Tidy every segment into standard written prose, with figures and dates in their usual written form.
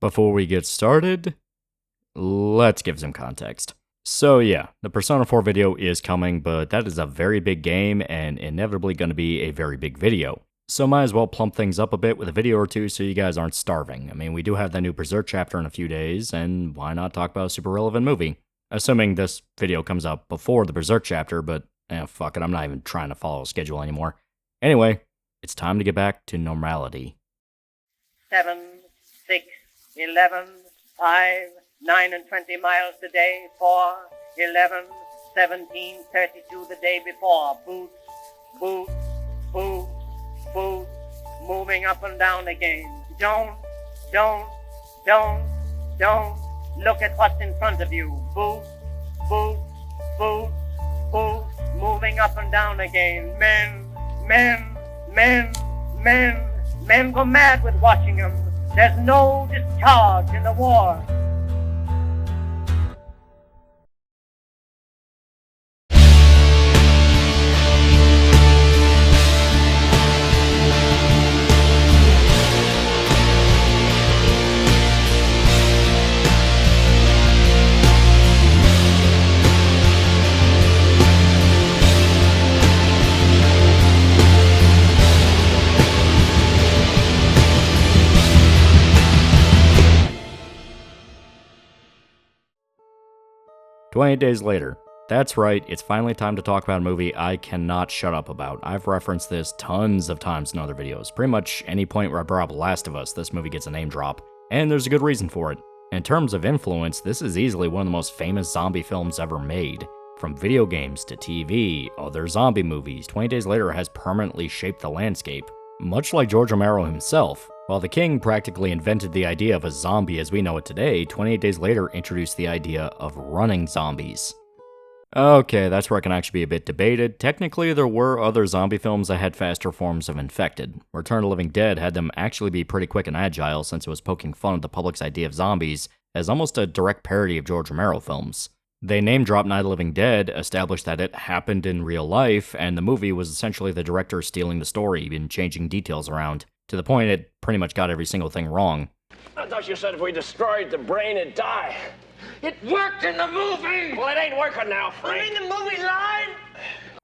Before we get started, let's give some context. So yeah, the Persona 4 video is coming, but that is a very big game and inevitably going to be a very big video. So might as well plump things up a bit with a video or two so you guys aren't starving. I mean, we do have the new Berserk chapter in a few days, and why not talk about a super relevant movie? Assuming this video comes out before the Berserk chapter, but fuck it, I'm not even trying to follow a schedule anymore. Anyway, it's time to get back to normality. 7, 6, 11, 5, 9 and 20 miles today, 4, 11, 17, 32 the day before. Boots, boots, boots, boots, moving up and down again. Don't look at what's in front of you. Boots, boots, boots, boots, moving up and down again. Men go mad with watching them. There's no discharge in the war. "28 days later. That's right, it's finally time to talk about a movie I cannot shut up about. I've referenced this tons of times in other videos. Pretty much any point where I brought up Last of Us, this movie gets a name drop. And there's a good reason for it. In terms of influence, this is easily one of the most famous zombie films ever made. From video games to TV, other zombie movies, 28 Days Later has permanently shaped the landscape. Much like George Romero himself, while the King practically invented the idea of a zombie as we know it today, 28 Days Later introduced the idea of running zombies. Okay, that's where I can actually be a bit debated. Technically, there were other zombie films that had faster forms of infected. Return of the Living Dead had them actually be pretty quick and agile since it was poking fun at the public's idea of zombies as almost a direct parody of George Romero films. They name-dropped Night of the Living Dead, established that it happened in real life, and the movie was essentially the director stealing the story and changing details around. To the point it pretty much got every single thing wrong. I thought you said if we destroyed the brain, it'd die. It worked in the movie! Well, it ain't working now, Frank. You mean the movie line?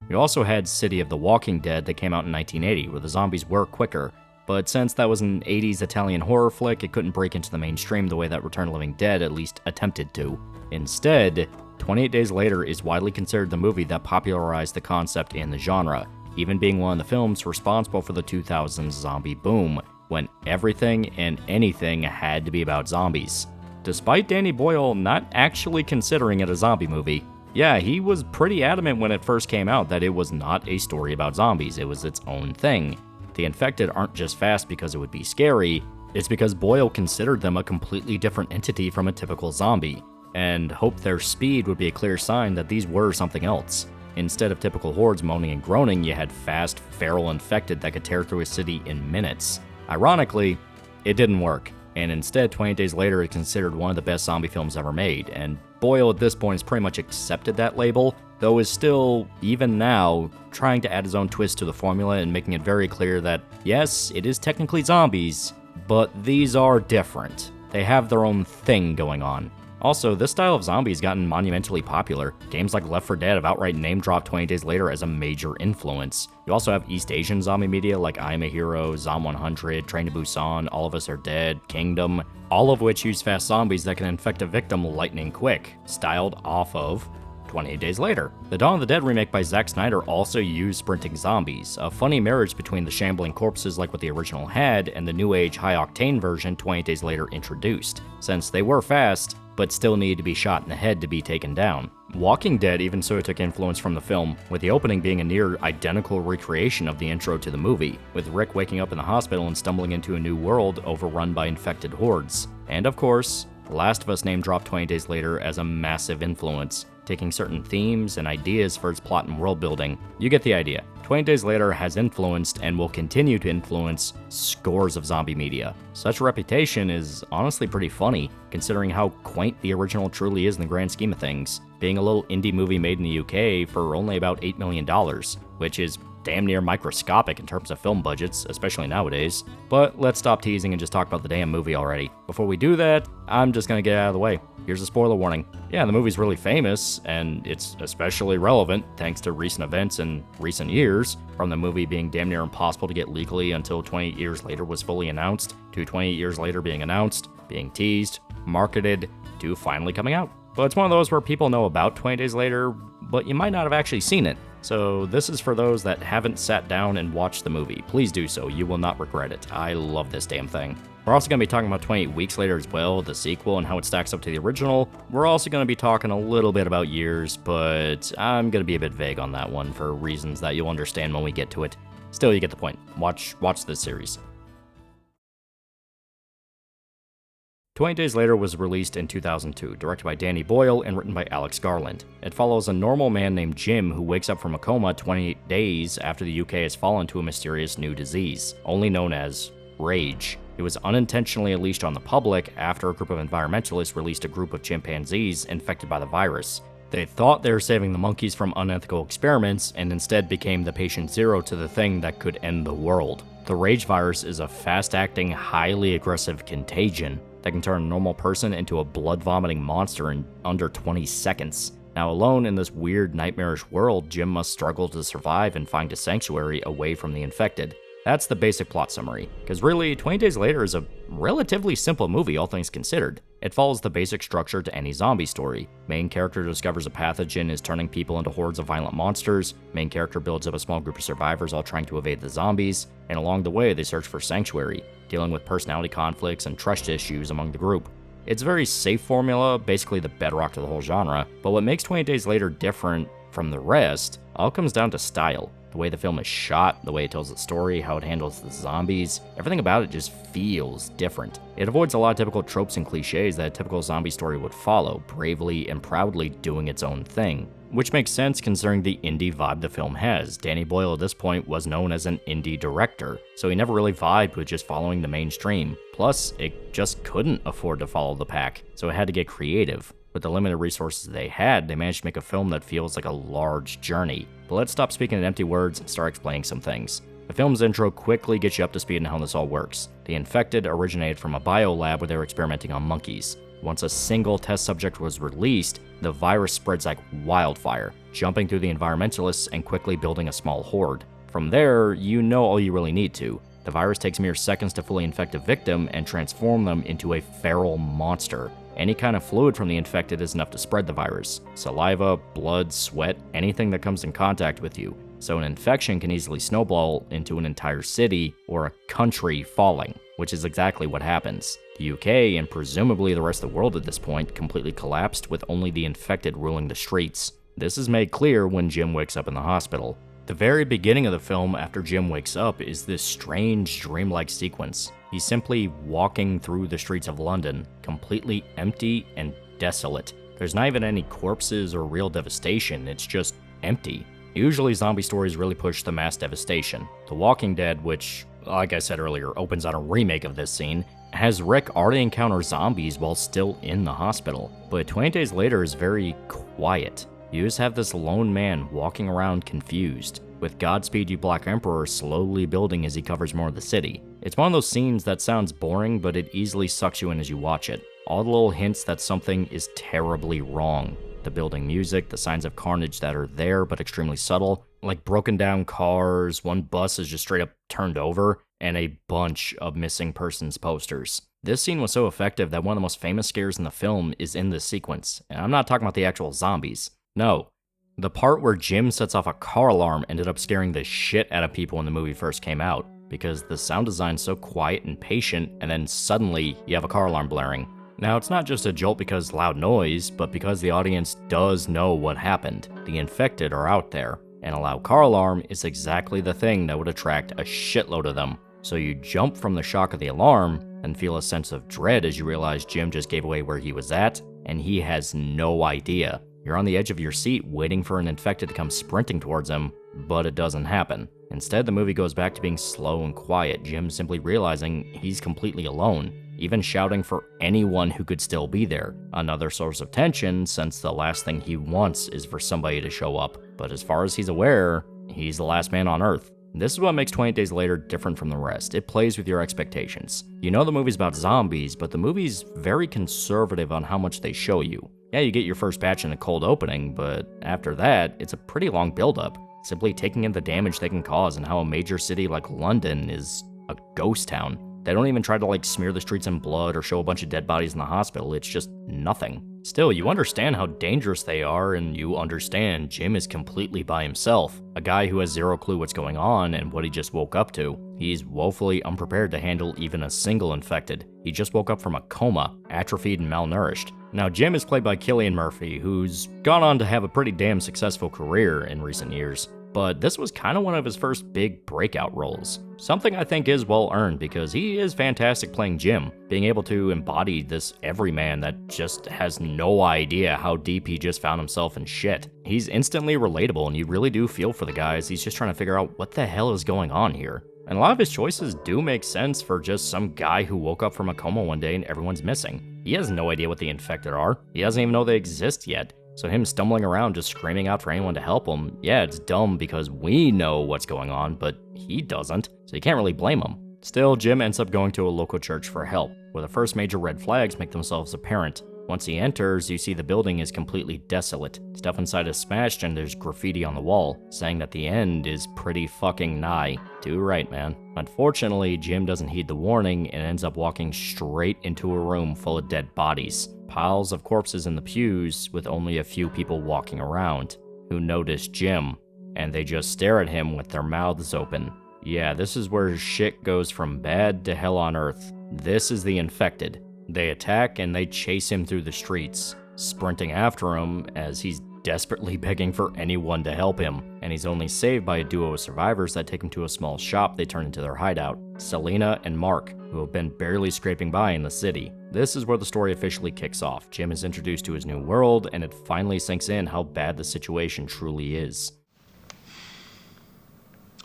We also had City of the Walking Dead that came out in 1980, where the zombies were quicker, but since that was an 80s Italian horror flick, it couldn't break into the mainstream the way that Return of the Living Dead at least attempted to. Instead, 28 Days Later is widely considered the movie that popularized the concept in the genre, even being one of the films responsible for the 2000s zombie boom, when everything and anything had to be about zombies. Despite Danny Boyle not actually considering it a zombie movie, yeah, he was pretty adamant when it first came out that it was not a story about zombies, it was its own thing. The infected aren't just fast because it would be scary, it's because Boyle considered them a completely different entity from a typical zombie, and hoped their speed would be a clear sign that these were something else. Instead of typical hordes moaning and groaning, you had fast, feral infected that could tear through a city in minutes. Ironically, it didn't work, and instead 28 Days Later is considered one of the best zombie films ever made, and Boyle at this point has pretty much accepted that label, though is still, even now, trying to add his own twist to the formula and making it very clear that, yes, it is technically zombies, but these are different. They have their own thing going on. Also, this style of zombie has gotten monumentally popular. Games like Left 4 Dead have outright name-dropped 28 Days Later as a major influence. You also have East Asian zombie media like I Am a Hero, Zom 100, Train to Busan, All of Us Are Dead, Kingdom, all of which use fast zombies that can infect a victim lightning quick, styled off of 28 Days Later. The Dawn of the Dead remake by Zack Snyder also used sprinting zombies, a funny marriage between the shambling corpses like what the original had and the new age high-octane version 28 Days Later introduced, since they were fast, but still needed to be shot in the head to be taken down. Walking Dead even so took influence from the film, with the opening being a near identical recreation of the intro to the movie, with Rick waking up in the hospital and stumbling into a new world overrun by infected hordes. And of course, The Last of Us name-dropped 20 Days Later as a massive influence, taking certain themes and ideas for its plot and world building. You get the idea. 20 Days Later has influenced and will continue to influence scores of zombie media. Such a reputation is honestly pretty funny, considering how quaint the original truly is in the grand scheme of things, being a little indie movie made in the UK for only about $8 million, which is damn near microscopic in terms of film budgets, especially nowadays. But let's stop teasing and just talk about the damn movie already. Before we do that, I'm just gonna get out of the way. Here's a spoiler warning. Yeah, the movie's really famous, and it's especially relevant thanks to recent events in recent years, from the movie being damn near impossible to get legally until 28 years later was fully announced, to 28 years later being announced, being teased, marketed, to finally coming out. But it's one of those where people know about 20 Days Later, but you might not have actually seen it. So this is for those that haven't sat down and watched the movie. Please do so, you will not regret it. I love this damn thing. We're also going to be talking about 28 Weeks Later as well, the sequel, and how it stacks up to the original. We're also going to be talking a little bit about years, but I'm going to be a bit vague on that one for reasons that you'll understand when we get to it. Still, you get the point. Watch this series. 20 Days Later was released in 2002, directed by Danny Boyle and written by Alex Garland. It follows a normal man named Jim who wakes up from a coma 28 days after the UK has fallen to a mysterious new disease, only known as rage. It was unintentionally unleashed on the public after a group of environmentalists released a group of chimpanzees infected by the virus. They thought they were saving the monkeys from unethical experiments and instead became the patient zero to the thing that could end the world. The rage virus is a fast-acting, highly aggressive contagion that can turn a normal person into a blood-vomiting monster in under 20 seconds. Now, alone in this weird, nightmarish world, Jim must struggle to survive and find a sanctuary away from the infected. That's the basic plot summary, because really, 20 Days Later is a relatively simple movie, all things considered. It follows the basic structure to any zombie story. Main character discovers a pathogen is turning people into hordes of violent monsters, main character builds up a small group of survivors all trying to evade the zombies, and along the way they search for sanctuary, dealing with personality conflicts and trust issues among the group. It's a very safe formula, basically the bedrock to the whole genre, but what makes 20 Days Later different from the rest all comes down to style. The way the film is shot, the way it tells the story, how it handles the zombies, everything about it just feels different. It avoids a lot of typical tropes and cliches that a typical zombie story would follow, bravely and proudly doing its own thing. Which makes sense considering the indie vibe the film has. Danny Boyle at this point was known as an indie director, so he never really vibed with just following the mainstream. Plus, it just couldn't afford to follow the pack, so it had to get creative. With the limited resources they had, they managed to make a film that feels like a large journey. But let's stop speaking in empty words and start explaining some things. The film's intro quickly gets you up to speed on how this all works. The infected originated from a biolab where they were experimenting on monkeys. Once a single test subject was released, the virus spreads like wildfire, jumping through the environmentalists and quickly building a small horde. From there, you know all you really need to. The virus takes mere seconds to fully infect a victim and transform them into a feral monster. Any kind of fluid from the infected is enough to spread the virus. Saliva, blood, sweat, anything that comes in contact with you. So an infection can easily snowball into an entire city or a country falling, which is exactly what happens. The UK, and presumably the rest of the world at this point, completely collapsed with only the infected ruling the streets. This is made clear when Jim wakes up in the hospital. The very beginning of the film after Jim wakes up is this strange dreamlike sequence. He's simply walking through the streets of London, completely empty and desolate. There's not even any corpses or real devastation, it's just empty. Usually zombie stories really push the mass devastation. The Walking Dead, which, like I said earlier, opens on a remake of this scene, has Rick already encounter zombies while still in the hospital. But 20 Days Later is very quiet. You just have this lone man walking around confused, with Godspeed You Black Emperor slowly building as he covers more of the city. It's one of those scenes that sounds boring, but it easily sucks you in as you watch it. All the little hints that something is terribly wrong. The building music, the signs of carnage that are there but extremely subtle, like broken down cars, one bus is just straight up turned over, and a bunch of missing persons posters. This scene was so effective that one of the most famous scares in the film is in this sequence, and I'm not talking about the actual zombies. No. The part where Jim sets off a car alarm ended up scaring the shit out of people when the movie first came out, because the sound design's so quiet and patient, and then suddenly you have a car alarm blaring. Now, it's not just a jolt because loud noise, but because the audience does know what happened. The infected are out there, and a loud car alarm is exactly the thing that would attract a shitload of them. So you jump from the shock of the alarm and feel a sense of dread as you realize Jim just gave away where he was at, and he has no idea. You're on the edge of your seat waiting for an infected to come sprinting towards him, but it doesn't happen. Instead, the movie goes back to being slow and quiet, Jim simply realizing he's completely alone, even shouting for anyone who could still be there. Another source of tension, since the last thing he wants is for somebody to show up. But as far as he's aware, he's the last man on Earth. This is what makes 28 Days Later different from the rest. It plays with your expectations. You know the movie's about zombies, but the movie's very conservative on how much they show you. Yeah, you get your first batch in the cold opening, but after that, it's a pretty long build-up, simply taking in the damage they can cause and how a major city like London is a ghost town. They don't even try to smear the streets in blood or show a bunch of dead bodies in the hospital, it's just nothing. Still, you understand how dangerous they are, and you understand Jim is completely by himself, a guy who has zero clue what's going on and what he just woke up to. He's woefully unprepared to handle even a single infected. He just woke up from a coma, atrophied and malnourished. Now, Jim is played by Cillian Murphy, who's gone on to have a pretty damn successful career in recent years. But this was kind of one of his first big breakout roles. Something I think is well earned because he is fantastic playing Jim, being able to embody this everyman that just has no idea how deep he just found himself in shit. He's instantly relatable and you really do feel for the guy as he's just trying to figure out what the hell is going on here. And a lot of his choices do make sense for just some guy who woke up from a coma one day and everyone's missing. He has no idea what the infected are. He doesn't even know they exist yet. So him stumbling around just screaming out for anyone to help him, yeah, it's dumb because we know what's going on, but he doesn't, so you can't really blame him. Still, Jim ends up going to a local church for help, where the first major red flags make themselves apparent. Once he enters, you see the building is completely desolate. Stuff inside is smashed and there's graffiti on the wall, saying that the end is pretty fucking nigh. Too right, man. Unfortunately, Jim doesn't heed the warning and ends up walking straight into a room full of dead bodies. Piles of corpses in the pews with only a few people walking around, who notice Jim, and they just stare at him with their mouths open. Yeah, this is where shit goes from bad to hell on earth. This is the infected. They attack and they chase him through the streets, sprinting after him as he's desperately begging for anyone to help him, and he's only saved by a duo of survivors that take him to a small shop they turn into their hideout, Selena and Mark, who have been barely scraping by in the city. This is where the story officially kicks off. Jim is introduced to his new world, and it finally sinks in how bad the situation truly is.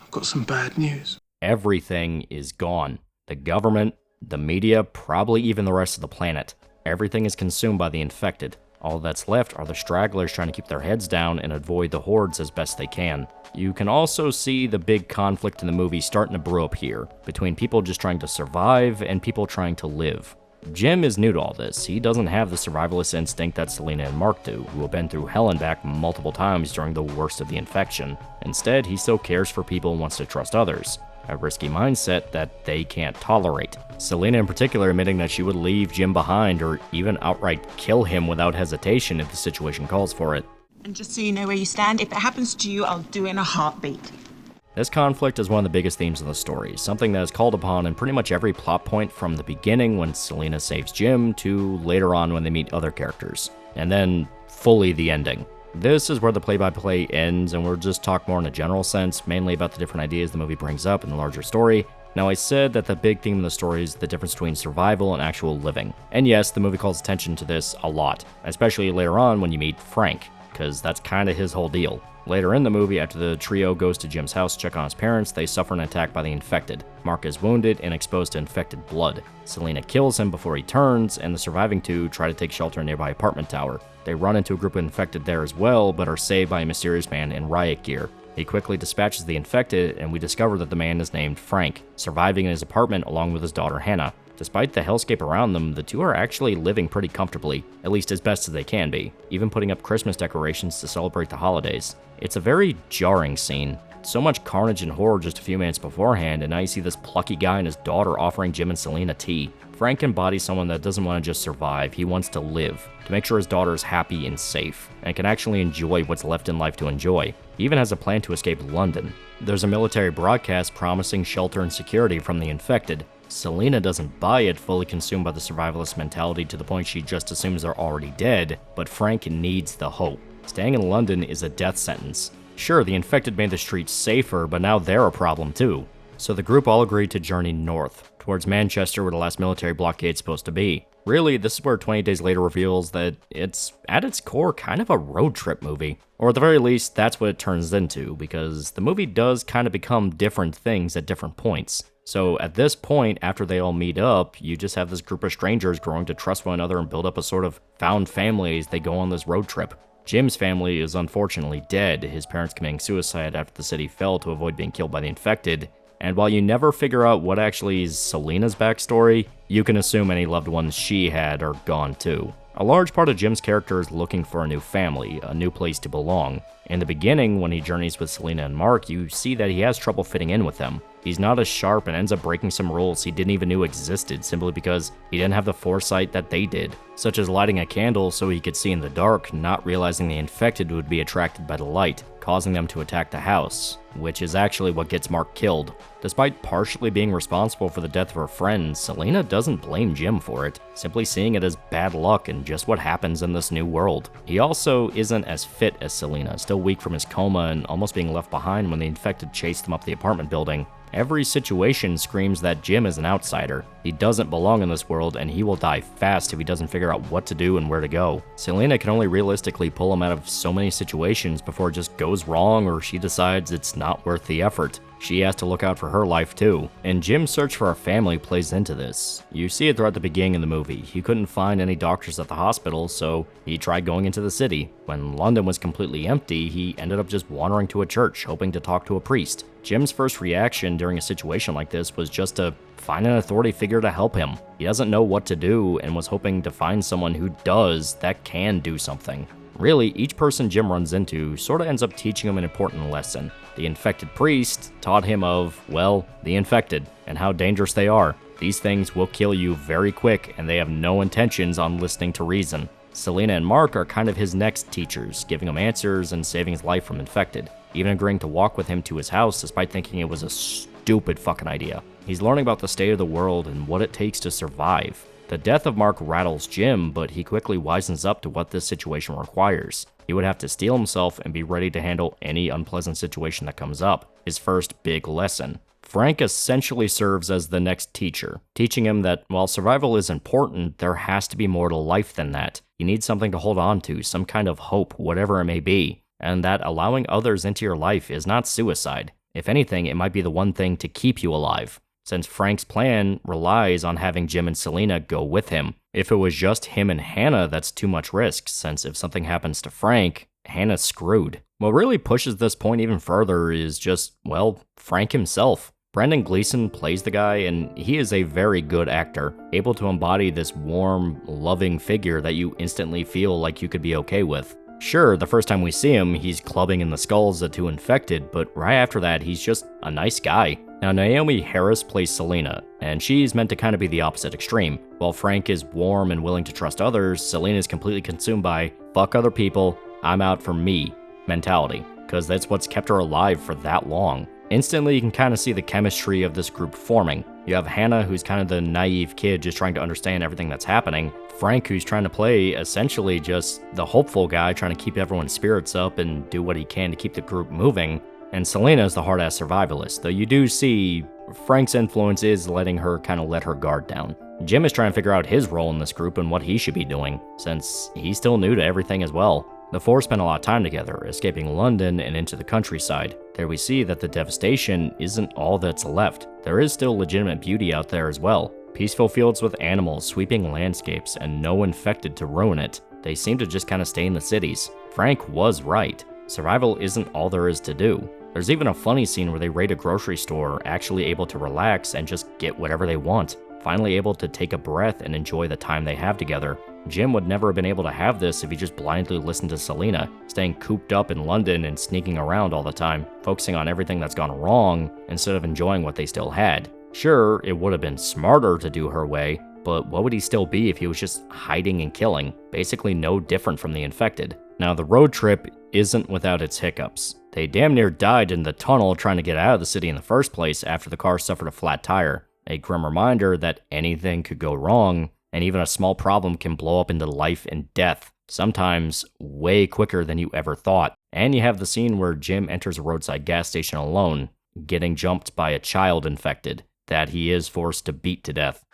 I've got some bad news. Everything is gone. The government, the media, probably even the rest of the planet. Everything is consumed by the infected. All that's left are the stragglers trying to keep their heads down and avoid the hordes as best they can. You can also see the big conflict in the movie starting to brew up here, between people just trying to survive and people trying to live. Jim is new to all this. He doesn't have the survivalist instinct that Selena and Mark do, who have been through hell and back multiple times during the worst of the infection. Instead, he still cares for people and wants to trust others. A risky mindset that they can't tolerate. Selena in particular admitting that she would leave Jim behind or even outright kill him without hesitation if the situation calls for it. And just so you know where you stand, if it happens to you, I'll do it in a heartbeat. This conflict is one of the biggest themes of the story, something that is called upon in pretty much every plot point from the beginning when Selena saves Jim to later on when they meet other characters, and then fully the ending. This is where the play-by-play ends, and we'll just talk more in a general sense, mainly about the different ideas the movie brings up in the larger story. Now, I said that the big theme of the story is the difference between survival and actual living. And yes, the movie calls attention to this a lot, especially later on when you meet Frank, because that's kind of his whole deal. Later in the movie, after the trio goes to Jim's house to check on his parents, they suffer an attack by the infected. Mark is wounded and exposed to infected blood. Selena kills him before he turns, and the surviving two try to take shelter in a nearby apartment tower. They run into a group of infected there as well, but are saved by a mysterious man in riot gear. He quickly dispatches the infected, and we discover that the man is named Frank, surviving in his apartment along with his daughter Hannah. Despite the hellscape around them, the two are actually living pretty comfortably, at least as best as they can be, even putting up Christmas decorations to celebrate the holidays. It's a very jarring scene. So much carnage and horror just a few minutes beforehand, and now you see this plucky guy and his daughter offering Jim and Selena tea. Frank embodies someone that doesn't want to just survive, he wants to live, to make sure his daughter is happy and safe, and can actually enjoy what's left in life to enjoy. He even has a plan to escape London. There's a military broadcast promising shelter and security from the infected. Selena doesn't buy it, fully consumed by the survivalist mentality to the point she just assumes they're already dead, but Frank needs the hope. Staying in London is a death sentence. Sure, the infected made the streets safer, but now they're a problem too. So the group all agreed to journey north, towards Manchester where the last military blockade's supposed to be. Really, this is where 28 Days Later reveals that it's, at its core, kind of a road trip movie. Or at the very least, that's what it turns into, because the movie does kind of become different things at different points. So at this point, after they all meet up, you just have this group of strangers growing to trust one another and build up a sort of found family as they go on this road trip. Jim's family is unfortunately dead, his parents committing suicide after the city fell to avoid being killed by the infected, and while you never figure out what actually is Selena's backstory, you can assume any loved ones she had are gone too. A large part of Jim's character is looking for a new family, a new place to belong. In the beginning, when he journeys with Selena and Mark, you see that he has trouble fitting in with them. He's not as sharp and ends up breaking some rules he didn't even know existed simply because he didn't have the foresight that they did, such as lighting a candle so he could see in the dark, not realizing the infected would be attracted by the light, causing them to attack the house, which is actually what gets Mark killed. Despite partially being responsible for the death of her friend, Selena doesn't blame Jim for it, simply seeing it as bad luck and just what happens in this new world. He also isn't as fit as Selena, still weak from his coma and almost being left behind when the infected chased him up the apartment building. Every situation screams that Jim is an outsider. He doesn't belong in this world, and he will die fast if he doesn't figure out what to do and where to go. Selena can only realistically pull him out of so many situations before it just goes wrong or she decides it's not worth the effort. She has to look out for her life too, and Jim's search for a family plays into this. You see it throughout the beginning of the movie. He couldn't find any doctors at the hospital, so he tried going into the city. When London was completely empty, he ended up just wandering to a church, hoping to talk to a priest. Jim's first reaction during a situation like this was just to find an authority figure to help him. He doesn't know what to do and was hoping to find someone who does that can do something. Really, each person Jim runs into sorta ends up teaching him an important lesson. The infected priest taught him of, well, the infected, and how dangerous they are. These things will kill you very quick, and they have no intentions on listening to reason. Selena and Mark are kind of his next teachers, giving him answers and saving his life from infected, even agreeing to walk with him to his house despite thinking it was a stupid fucking idea. He's learning about the state of the world and what it takes to survive. The death of Mark rattles Jim, but he quickly wisens up to what this situation requires. He would have to steel himself and be ready to handle any unpleasant situation that comes up, his first big lesson. Frank essentially serves as the next teacher, teaching him that while survival is important, there has to be more to life than that. You need something to hold on to, some kind of hope, whatever it may be, and that allowing others into your life is not suicide. If anything, it might be the one thing to keep you alive, since Frank's plan relies on having Jim and Selena go with him. If it was just him and Hannah, that's too much risk, since if something happens to Frank, Hannah's screwed. What really pushes this point even further is just, well, Frank himself. Brendan Gleeson plays the guy, and he is a very good actor, able to embody this warm, loving figure that you instantly feel like you could be okay with. Sure, the first time we see him, he's clubbing in the skulls of two infected, but right after that, he's just a nice guy. Now, Naomi Harris plays Selena, and she's meant to kind of be the opposite extreme. While Frank is warm and willing to trust others, Selena is completely consumed by fuck other people, I'm out for me mentality, because that's what's kept her alive for that long. Instantly, you can kind of see the chemistry of this group forming. You have Hannah, who's kind of the naive kid just trying to understand everything that's happening. Frank, who's trying to play essentially just the hopeful guy trying to keep everyone's spirits up and do what he can to keep the group moving. And Selena is the hard-ass survivalist, though you do see Frank's influence is letting her kind of let her guard down. Jim is trying to figure out his role in this group and what he should be doing, since he's still new to everything as well. The four spend a lot of time together, escaping London and into the countryside. There we see that the devastation isn't all that's left. There is still legitimate beauty out there as well. Peaceful fields with animals, sweeping landscapes, and no infected to ruin it. They seem to just kind of stay in the cities. Frank was right. Survival isn't all there is to do. There's even a funny scene where they raid a grocery store, actually able to relax and just get whatever they want. Finally able to take a breath and enjoy the time they have together. Jim would never have been able to have this if he just blindly listened to Selena, staying cooped up in London and sneaking around all the time, focusing on everything that's gone wrong instead of enjoying what they still had. Sure, it would have been smarter to do her way, but what would he still be if he was just hiding and killing? Basically no different from the infected. Now, the road trip isn't without its hiccups. They damn near died in the tunnel trying to get out of the city in the first place after the car suffered a flat tire. A grim reminder that anything could go wrong, and even a small problem can blow up into life and death, sometimes way quicker than you ever thought. And you have the scene where Jim enters a roadside gas station alone, getting jumped by a child infected, that he is forced to beat to death.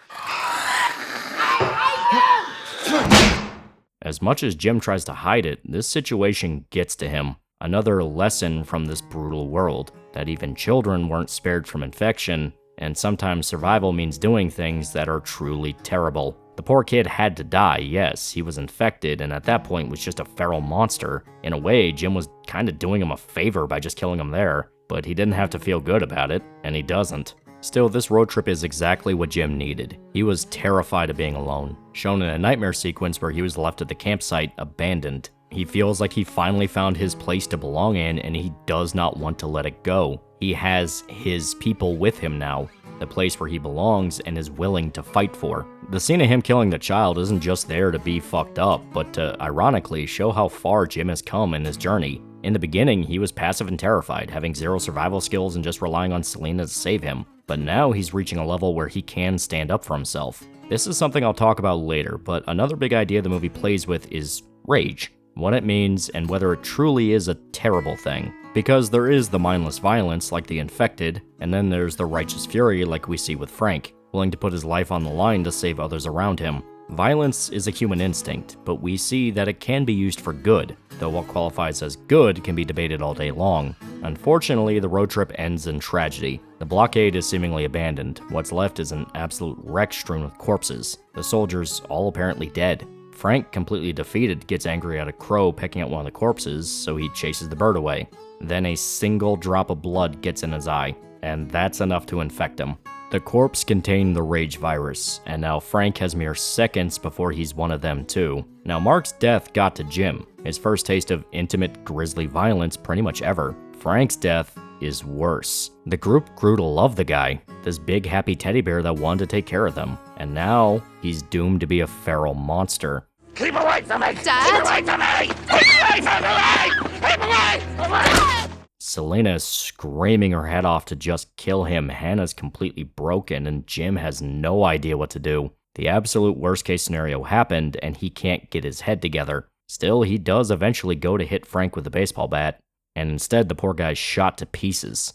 As much as Jim tries to hide it, this situation gets to him. Another lesson from this brutal world, that even children weren't spared from infection, and sometimes survival means doing things that are truly terrible. The The poor kid had to die, yes, he was infected and at that point was just a feral monster. In a way, Jim was kinda doing him a favor by just killing him there, but he didn't have to feel good about it, and he doesn't. Still, this road trip is exactly what Jim needed. He was terrified of being alone, shown in a nightmare sequence where he was left at the campsite, abandoned. He feels like he finally found his place to belong in, and he does not want to let it go. He has his people with him now, the place where he belongs and is willing to fight for. The scene of him killing the child isn't just there to be fucked up, but to, ironically, show how far Jim has come in his journey. In the beginning, he was passive and terrified, having zero survival skills and just relying on Selena to save him. But now he's reaching a level where he can stand up for himself. This is something I'll talk about later, but another big idea the movie plays with is rage. What it means and whether it truly is a terrible thing. Because there is the mindless violence like the infected, and then there's the righteous fury like we see with Frank, willing to put his life on the line to save others around him. Violence is a human instinct, but we see that it can be used for good, though what qualifies as good can be debated all day long. Unfortunately, the road trip ends in tragedy. The blockade is seemingly abandoned. What's left is an absolute wreck strewn with corpses, the soldiers all apparently dead. Frank, completely defeated, gets angry at a crow pecking at one of the corpses, so he chases the bird away. Then a single drop of blood gets in his eye, and that's enough to infect him. The corpse contained the rage virus, and now Frank has mere seconds before he's one of them too. Now Mark's death got to Jim, his first taste of intimate, grisly violence pretty much ever. Frank's death is worse. The group grew to love the guy, this big happy teddy bear that wanted to take care of them, and now he's doomed to be a feral monster. Keep away from me! Dad? Keep away from me! Keep away from me! Keep away! Away! Selena is screaming her head off to just kill him. Hannah's completely broken, and Jim has no idea what to do. The absolute worst case scenario happened, and he can't get his head together. Still, he does eventually go to hit Frank with a baseball bat, and instead the poor guy's shot to pieces.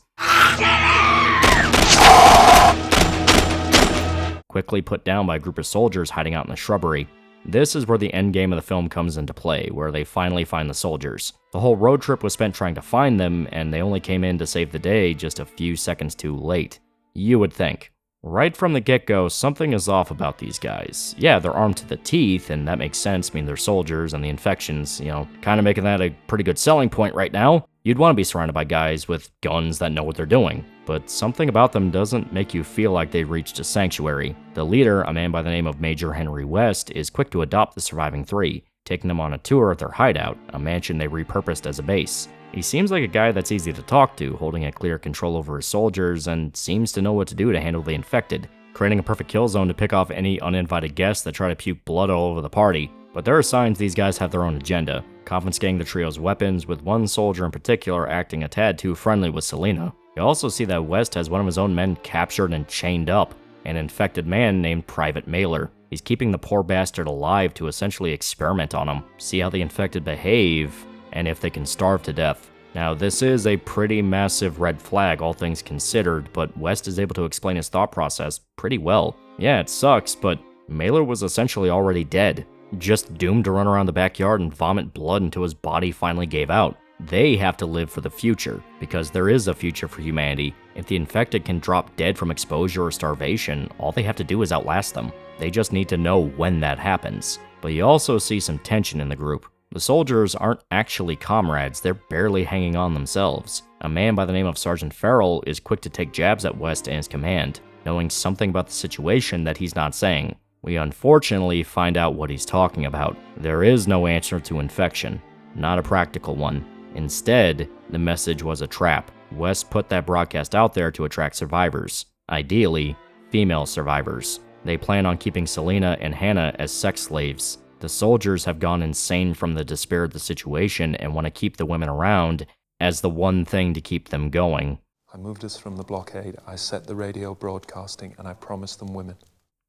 Quickly put down by a group of soldiers hiding out in the shrubbery. This is where the end game of the film comes into play, where they finally find the soldiers. The whole road trip was spent trying to find them, and they only came in to save the day just a few seconds too late. You would think. Right from the get-go, something is off about these guys. Yeah, they're armed to the teeth, and that makes sense. I mean, they're soldiers, and the infections, kind of making that a pretty good selling point right now. You'd want to be surrounded by guys with guns that know what they're doing. But something about them doesn't make you feel like they've reached a sanctuary. The leader, a man by the name of Major Henry West, is quick to adopt the surviving three, taking them on a tour of their hideout, a mansion they repurposed as a base. He seems like a guy that's easy to talk to, holding a clear control over his soldiers, and seems to know what to do to handle the infected, creating a perfect kill zone to pick off any uninvited guests that try to puke blood all over the party. But there are signs these guys have their own agenda, confiscating the trio's weapons, with one soldier in particular acting a tad too friendly with Selena. You also see that West has one of his own men captured and chained up, an infected man named Private Mailer. He's keeping the poor bastard alive to essentially experiment on him, see how the infected behave, and if they can starve to death. Now, this is a pretty massive red flag, all things considered, but West is able to explain his thought process pretty well. Yeah, it sucks, but Mailer was essentially already dead, just doomed to run around the backyard and vomit blood until his body finally gave out. They have to live for the future, because there is a future for humanity. If the infected can drop dead from exposure or starvation, all they have to do is outlast them. They just need to know when that happens. But you also see some tension in the group. The soldiers aren't actually comrades, they're barely hanging on themselves. A man by the name of Sergeant Farrell is quick to take jabs at West and his command, knowing something about the situation that he's not saying. We unfortunately find out what he's talking about. There is no answer to infection, not a practical one. Instead, the message was a trap. West put that broadcast out there to attract survivors, ideally, female survivors. They plan on keeping Selena and Hannah as sex slaves. The soldiers have gone insane from the despair of the situation and want to keep the women around as the one thing to keep them going. I moved us from the blockade, I set the radio broadcasting, and I promised them women.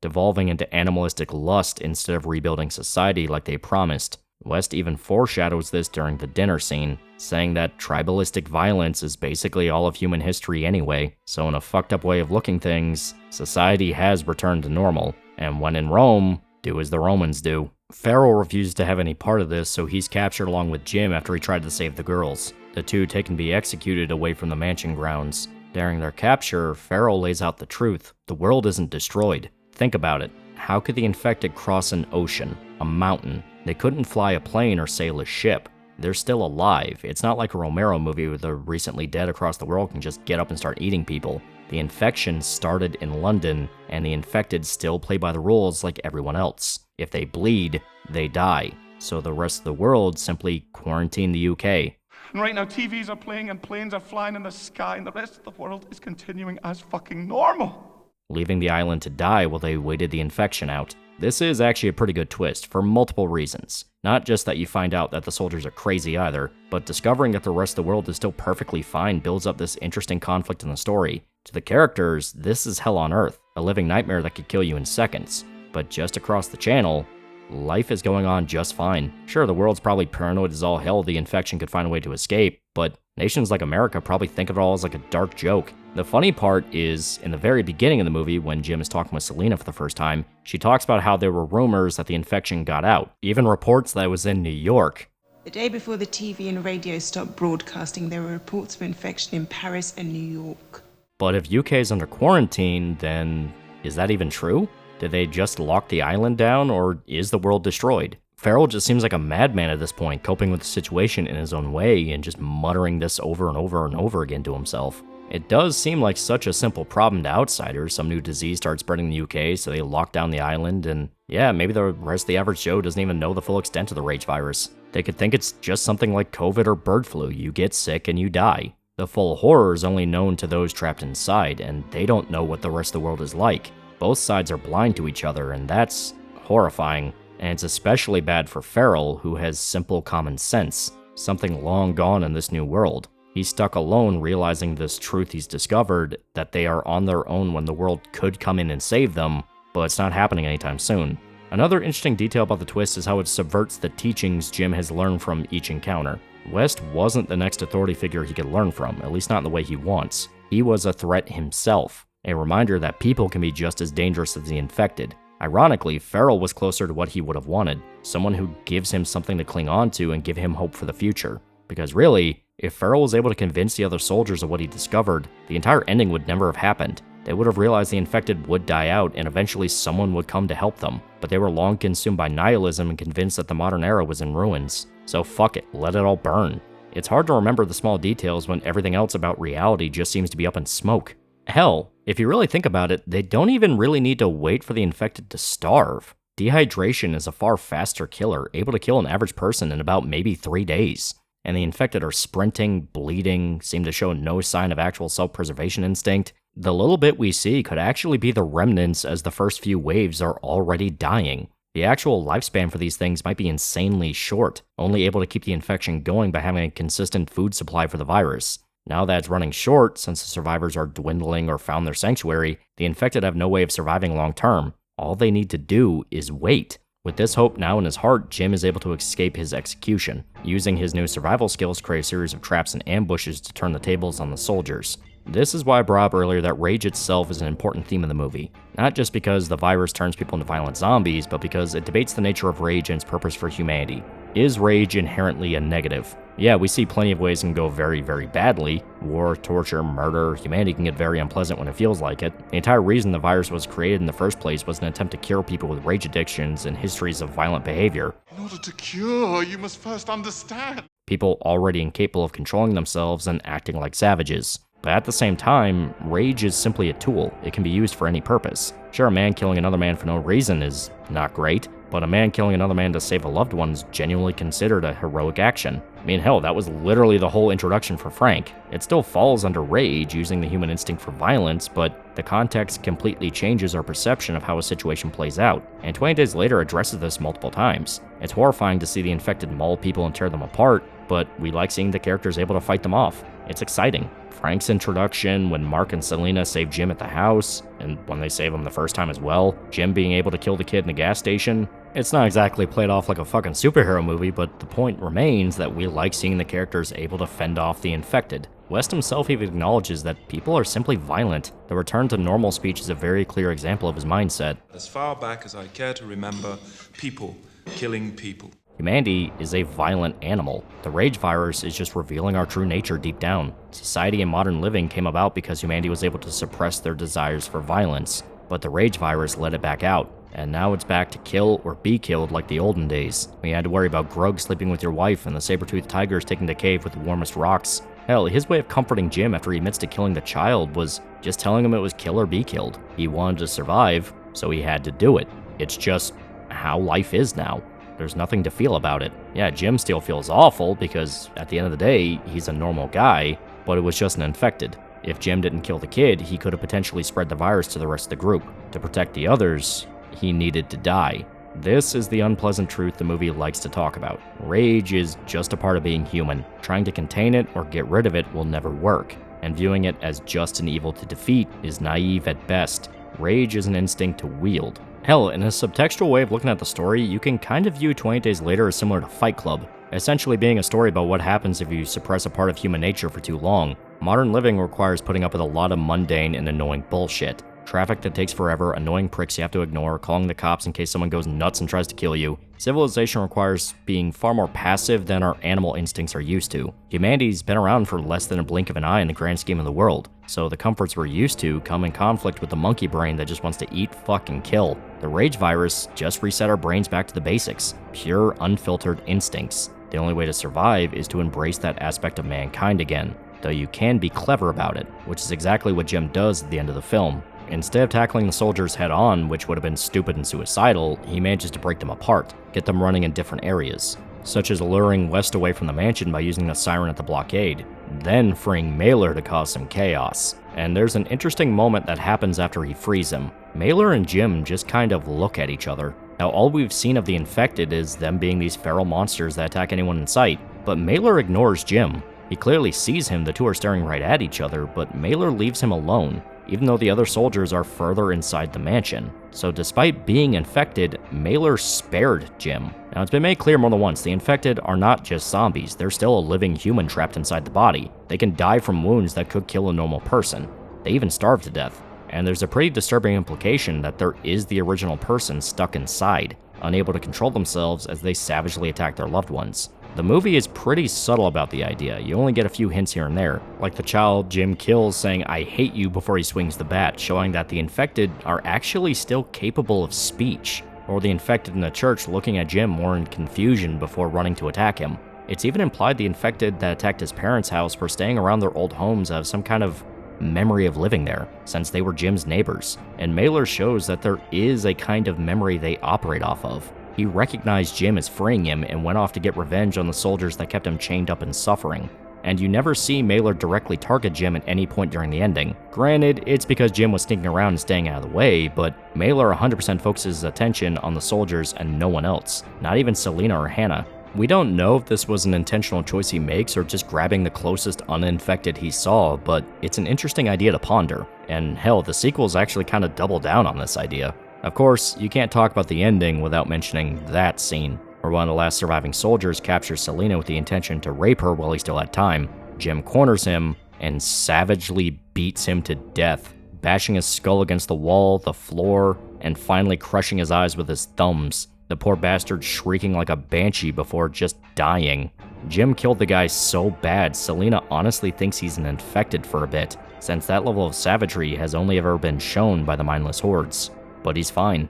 Devolving into animalistic lust instead of rebuilding society like they promised. West even foreshadows this during the dinner scene, saying that tribalistic violence is basically all of human history anyway, so in a fucked up way of looking things, society has returned to normal, and when in Rome, do as the Romans do. Farrell refuses to have any part of this, so he's captured along with Jim after he tried to save the girls, the two taken to be executed away from the mansion grounds. During their capture, Farrell lays out the truth. The world isn't destroyed. Think about it. how could the infected cross an ocean, a mountain? They couldn't fly a plane or sail a ship. They're still alive. It's not like a Romero movie where the recently dead across the world can just get up and start eating people. The infection started in London, and the infected still play by the rules like everyone else. If they bleed, they die. So the rest of the world simply quarantine the UK. And right now, TVs are playing and planes are flying in the sky, and the rest of the world is continuing as fucking normal. Leaving the island to die while they waited the infection out. This is actually a pretty good twist for multiple reasons. Not just that you find out that the soldiers are crazy either, but discovering that the rest of the world is still perfectly fine builds up this interesting conflict in the story. To the characters, this is hell on earth, a living nightmare that could kill you in seconds. But just across the channel, life is going on just fine. Sure, the world's probably paranoid as all hell the infection could find a way to escape, but nations like America probably think of it all as like a dark joke. The funny part is, in the very beginning of the movie, when Jim is talking with Selena for the first time, she talks about how there were rumors that the infection got out, even reports that it was in New York. The day before the TV and radio stopped broadcasting, there were reports of infection in Paris and New York. But if UK is under quarantine, then is that even true? Did they just lock the island down, or is the world destroyed? Farrell just seems like a madman at this point, coping with the situation in his own way and just muttering this over and over and over again to himself. It does seem like such a simple problem to outsiders. Some new disease starts spreading in the UK, so they lock down the island, and yeah, maybe the rest of the average Joe doesn't even know the full extent of the rage virus. They could think it's just something like COVID or bird flu. You get sick and you die. The full horror is only known to those trapped inside, and they don't know what the rest of the world is like. Both sides are blind to each other, and that's horrifying. And it's especially bad for Farrell, who has simple common sense, something long gone in this new world. He's stuck alone realizing this truth he's discovered, that they are on their own when the world could come in and save them, but it's not happening anytime soon. Another interesting detail about the twist is how it subverts the teachings Jim has learned from each encounter. West wasn't the next authority figure he could learn from, at least not in the way he wants. He was a threat himself, a reminder that people can be just as dangerous as the infected. Ironically, Farrell was closer to what he would have wanted, someone who gives him something to cling on to and give him hope for the future. Because really, if Farrell was able to convince the other soldiers of what he discovered, the entire ending would never have happened. They would have realized the infected would die out and eventually someone would come to help them, but they were long consumed by nihilism and convinced that the modern era was in ruins. So fuck it, let it all burn. It's hard to remember the small details when everything else about reality just seems to be up in smoke. Hell, if you really think about it, they don't even really need to wait for the infected to starve. Dehydration is a far faster killer, able to kill an average person in about maybe 3 days. And the infected are sprinting, bleeding, seem to show no sign of actual self-preservation instinct. The little bit we see could actually be the remnants as the first few waves are already dying. The actual lifespan for these things might be insanely short, only able to keep the infection going by having a consistent food supply for the virus. Now that it's running short, since the survivors are dwindling or found their sanctuary, the infected have no way of surviving long term. All they need to do is wait. With this hope now in his heart, Jim is able to escape his execution, using his new survival skills to create a series of traps and ambushes to turn the tables on the soldiers. This is why I brought up earlier that rage itself is an important theme of the movie. Not just because the virus turns people into violent zombies, but because it debates the nature of rage and its purpose for humanity. Is rage inherently a negative? Yeah, we see plenty of ways it can go very, very badly. War, torture, murder, humanity can get very unpleasant when it feels like it. The entire reason the virus was created in the first place was an attempt to cure people with rage addictions and histories of violent behavior. In order to cure, you must first understand. People already incapable of controlling themselves and acting like savages. But at the same time, rage is simply a tool. It can be used for any purpose. Sure, a man killing another man for no reason is not great, but a man killing another man to save a loved one is genuinely considered a heroic action. I mean, hell, that was literally the whole introduction for Frank. It still falls under rage, using the human instinct for violence, but the context completely changes our perception of how a situation plays out, and 20 Days Later addresses this multiple times. It's horrifying to see the infected maul people and tear them apart, but we like seeing the characters able to fight them off. It's exciting. Frank's introduction, when Mark and Selena save Jim at the house, and when they save him the first time as well, Jim being able to kill the kid in the gas station. It's not exactly played off like a fucking superhero movie, but the point remains that we like seeing the characters able to fend off the infected. West himself even acknowledges that people are simply violent. The return to normal speech is a very clear example of his mindset. As far back as I care to remember, people killing people. Humanity is a violent animal. The rage virus is just revealing our true nature deep down. Society and modern living came about because humanity was able to suppress their desires for violence, but the rage virus let it back out. And now it's back to kill or be killed like the olden days. We had to worry about Grug sleeping with your wife and the saber-toothed tigers taking the cave with the warmest rocks. Hell, his way of comforting Jim after he admits to killing the child was just telling him it was kill or be killed. He wanted to survive, so he had to do it. It's just how life is now. There's nothing to feel about it. Yeah, Jim still feels awful because at the end of the day, he's a normal guy, but it was just an infected. If Jim didn't kill the kid, he could have potentially spread the virus to the rest of the group. To protect the others, he needed to die. This is the unpleasant truth the movie likes to talk about. Rage is just a part of being human. Trying to contain it or get rid of it will never work, and viewing it as just an evil to defeat is naive at best. Rage is an instinct to wield. Hell, in a subtextual way of looking at the story, you can kind of view 28 Days Later as similar to Fight Club, essentially being a story about what happens if you suppress a part of human nature for too long. Modern living requires putting up with a lot of mundane and annoying bullshit. Traffic that takes forever, annoying pricks you have to ignore, calling the cops in case someone goes nuts and tries to kill you. Civilization requires being far more passive than our animal instincts are used to. Humanity's been around for less than a blink of an eye in the grand scheme of the world, so the comforts we're used to come in conflict with the monkey brain that just wants to eat, fuck, and kill. The rage virus just reset our brains back to the basics, pure, unfiltered instincts. The only way to survive is to embrace that aspect of mankind again, though you can be clever about it, which is exactly what Jim does at the end of the film. Instead of tackling the soldiers head-on, which would have been stupid and suicidal, he manages to break them apart, get them running in different areas, such as luring West away from the mansion by using the siren at the blockade, then freeing Mailer to cause some chaos. And there's an interesting moment that happens after he frees him. Mailer and Jim just kind of look at each other. Now, all we've seen of the infected is them being these feral monsters that attack anyone in sight, but Mailer ignores Jim. He clearly sees him, the two are staring right at each other, but Mailer leaves him alone, even though the other soldiers are further inside the mansion. So despite being infected, Mailer spared Jim. Now, it's been made clear more than once, the infected are not just zombies, they're still a living human trapped inside the body. They can die from wounds that could kill a normal person. They even starve to death. And there's a pretty disturbing implication that there is the original person stuck inside, unable to control themselves as they savagely attack their loved ones. The movie is pretty subtle about the idea. You only get a few hints here and there, like the child Jim kills saying "I hate you" before he swings the bat, showing that the infected are actually still capable of speech, or the infected in the church looking at Jim more in confusion before running to attack him. It's even implied the infected that attacked his parents' house were staying around their old homes have some kind of memory of living there, since they were Jim's neighbors, and Mailer shows that there is a kind of memory they operate off of. He recognized Jim as freeing him and went off to get revenge on the soldiers that kept him chained up and suffering. And you never see Mailer directly target Jim at any point during the ending. Granted, it's because Jim was sneaking around and staying out of the way, but Mailer 100% focuses his attention on the soldiers and no one else, not even Selena or Hannah. We don't know if this was an intentional choice he makes or just grabbing the closest uninfected he saw, but it's an interesting idea to ponder. And hell, the sequels actually kind of double down on this idea. Of course, you can't talk about the ending without mentioning that scene, where one of the last surviving soldiers captures Selena with the intention to rape her while he still had time. Jim corners him and savagely beats him to death, bashing his skull against the wall, the floor, and finally crushing his eyes with his thumbs, the poor bastard shrieking like a banshee before just dying. Jim killed the guy so bad, Selena honestly thinks he's an infected for a bit, since that level of savagery has only ever been shown by the mindless hordes. But he's fine.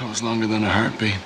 That was longer than a heartbeat.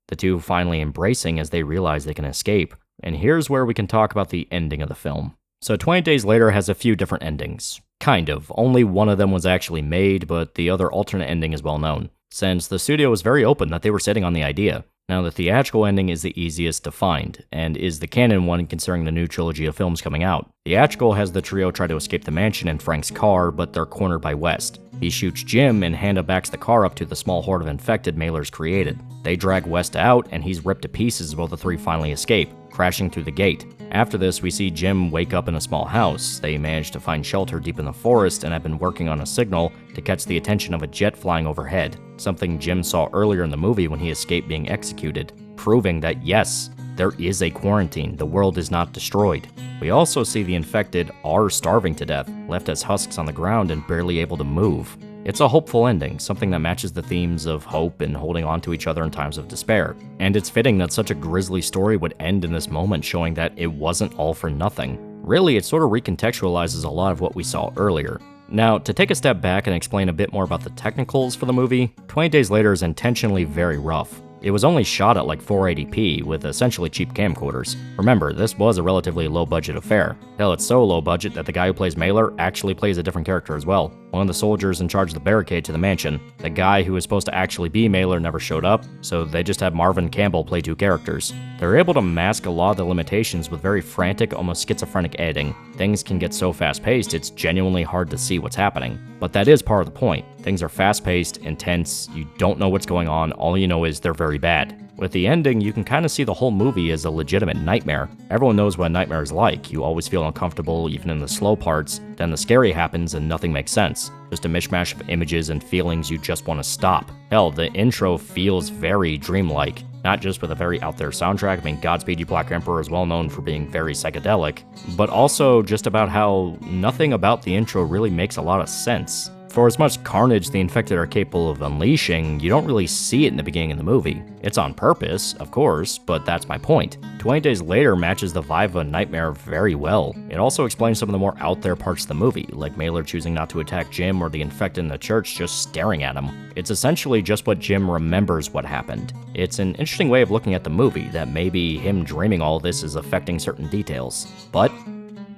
The two finally embracing as they realize they can escape. And here's where we can talk about the ending of the film. So 20 Days Later has a few different endings. Kind of. Only one of them was actually made, but the other alternate ending is well known, since the studio was very open that they were sitting on the idea. Now, the theatrical ending is the easiest to find, and is the canon one considering the new trilogy of films coming out. Theatrical has the trio try to escape the mansion in Frank's car, but they're cornered by West. He shoots Jim, and Hannah backs the car up to the small horde of infected Mailer's created. They drag West out, and he's ripped to pieces while the three finally escape, crashing through the gate. After this, we see Jim wake up in a small house. They manage to find shelter deep in the forest and have been working on a signal to catch the attention of a jet flying overhead, something Jim saw earlier in the movie when he escaped being executed, proving that yes, there is a quarantine, the world is not destroyed. We also see the infected are starving to death, left as husks on the ground and barely able to move. It's a hopeful ending, something that matches the themes of hope and holding on to each other in times of despair. And it's fitting that such a grisly story would end in this moment, showing that it wasn't all for nothing. Really, it sort of recontextualizes a lot of what we saw earlier. Now, to take a step back and explain a bit more about the technicals for the movie, 20 Days Later is intentionally very rough. It was only shot at like 480p with essentially cheap camcorders. Remember, this was a relatively low-budget affair. Hell, it's so low-budget that the guy who plays Mailer actually plays a different character as well. One of the soldiers in charge of the barricade to the mansion. The guy who was supposed to actually be Mailer never showed up, so they just had Marvin Campbell play two characters. They're able to mask a lot of the limitations with very frantic, almost schizophrenic editing. Things can get so fast-paced, it's genuinely hard to see what's happening. But that is part of the point. Things are fast-paced, intense, you don't know what's going on, all you know is they're very bad. With the ending, you can kind of see the whole movie as a legitimate nightmare. Everyone knows what a nightmare is like. You always feel uncomfortable, even in the slow parts. Then the scary happens and nothing makes sense. Just a mishmash of images and feelings you just want to stop. Hell, the intro feels very dreamlike. Not just with a very out there soundtrack, I mean, Godspeed You Black Emperor is well known for being very psychedelic, but also just about how nothing about the intro really makes a lot of sense. For as much carnage the infected are capable of unleashing, you don't really see it in the beginning of the movie. It's on purpose, of course, but that's my point. 20 Days Later matches the vibe of a nightmare very well. It also explains some of the more out there parts of the movie, like Mailer choosing not to attack Jim or the infected in the church just staring at him. It's essentially just what Jim remembers what happened. It's an interesting way of looking at the movie, that maybe him dreaming all this is affecting certain details. But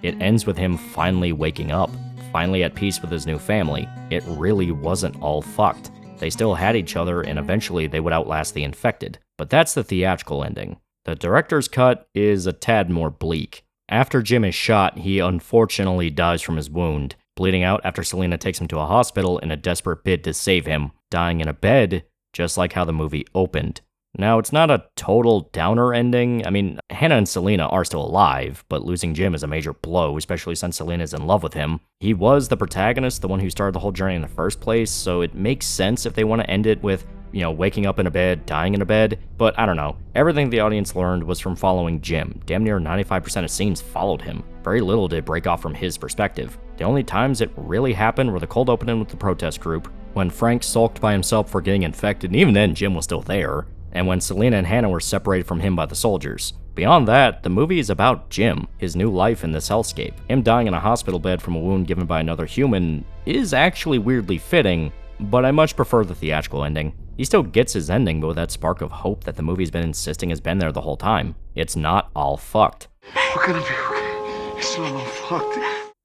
it ends with him finally waking up. Finally at peace with his new family. It really wasn't all fucked. They still had each other, and eventually they would outlast the infected. But that's the theatrical ending. The director's cut is a tad more bleak. After Jim is shot, he unfortunately dies from his wound, bleeding out after Selena takes him to a hospital in a desperate bid to save him, dying in a bed, just like how the movie opened. Now, it's not a total downer ending. I mean, Hannah and Selena are still alive, but losing Jim is a major blow, especially since Selena's in love with him. He was the protagonist, the one who started the whole journey in the first place, so it makes sense if they want to end it with, waking up in a bed, dying in a bed, but I don't know. Everything the audience learned was from following Jim. Damn near 95% of scenes followed him. Very little did break off from his perspective. The only times it really happened were the cold opening with the protest group, when Frank sulked by himself for getting infected, and even then Jim was still there, and when Selena and Hannah were separated from him by the soldiers. Beyond that, the movie is about Jim, his new life in this hellscape. Him dying in a hospital bed from a wound given by another human is actually weirdly fitting, but I much prefer the theatrical ending. He still gets his ending, but with that spark of hope that the movie's been insisting has been there the whole time. It's not all fucked. We're gonna be okay. It's not all fucked.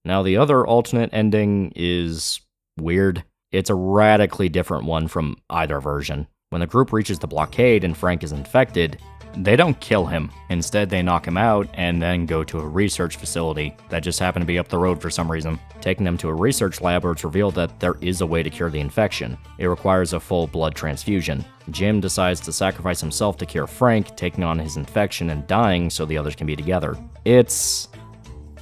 Now, the other alternate ending is weird. It's a radically different one from either version. When the group reaches the blockade and Frank is infected, they don't kill him. Instead, they knock him out and then go to a research facility that just happened to be up the road for some reason. Taking them to a research lab where it's revealed that there is a way to cure the infection. It requires a full blood transfusion. Jim decides to sacrifice himself to cure Frank, taking on his infection and dying so the others can be together. It's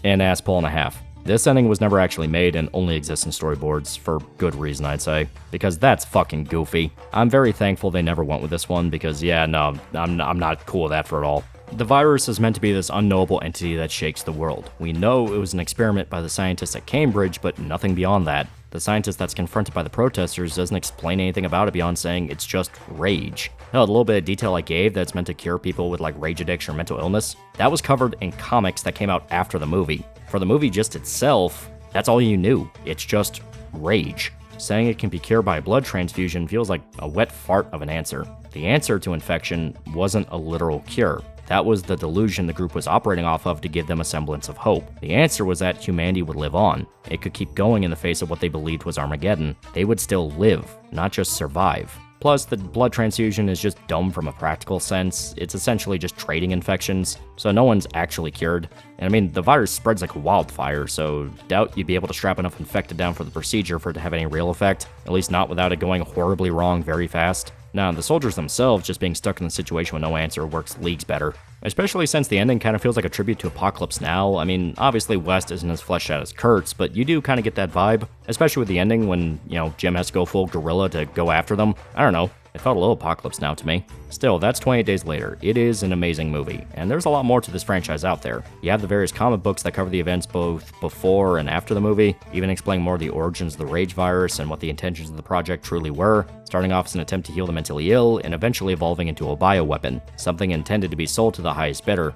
an ass pull and a half. This ending was never actually made and only exists in storyboards, for good reason I'd say, because that's fucking goofy. I'm very thankful they never went with this one because I'm not cool with that for at all. The virus is meant to be this unknowable entity that shakes the world. We know it was an experiment by the scientists at Cambridge, but nothing beyond that. The scientist that's confronted by the protesters doesn't explain anything about it beyond saying it's just rage. Hell, the little bit of detail I gave that's meant to cure people with like rage addiction or mental illness, that was covered in comics that came out after the movie. For the movie just itself, that's all you knew. It's just rage. Saying it can be cured by a blood transfusion feels like a wet fart of an answer. The answer to infection wasn't a literal cure. That was the delusion the group was operating off of to give them a semblance of hope. The answer was that humanity would live on. It could keep going in the face of what they believed was Armageddon. They would still live, not just survive. Plus, the blood transfusion is just dumb from a practical sense. It's essentially just trading infections, so no one's actually cured. And I mean, the virus spreads like a wildfire, so doubt you'd be able to strap enough infected down for the procedure for it to have any real effect, at least not without it going horribly wrong very fast. Now, the soldiers themselves just being stuck in the situation with no answer works leagues better. Especially since the ending kind of feels like a tribute to Apocalypse Now. I mean, obviously West isn't as fleshed out as Kurt's, but you do kind of get that vibe. Especially with the ending when, Jim has to go full gorilla to go after them. I don't know. It felt a little Apocalypse Now to me. Still, that's 28 Days Later. It is an amazing movie, and there's a lot more to this franchise out there. You have the various comic books that cover the events both before and after the movie, even explaining more of the origins of the Rage virus and what the intentions of the project truly were, starting off as an attempt to heal the mentally ill, and eventually evolving into a bioweapon, something intended to be sold to the highest bidder,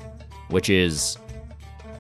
which is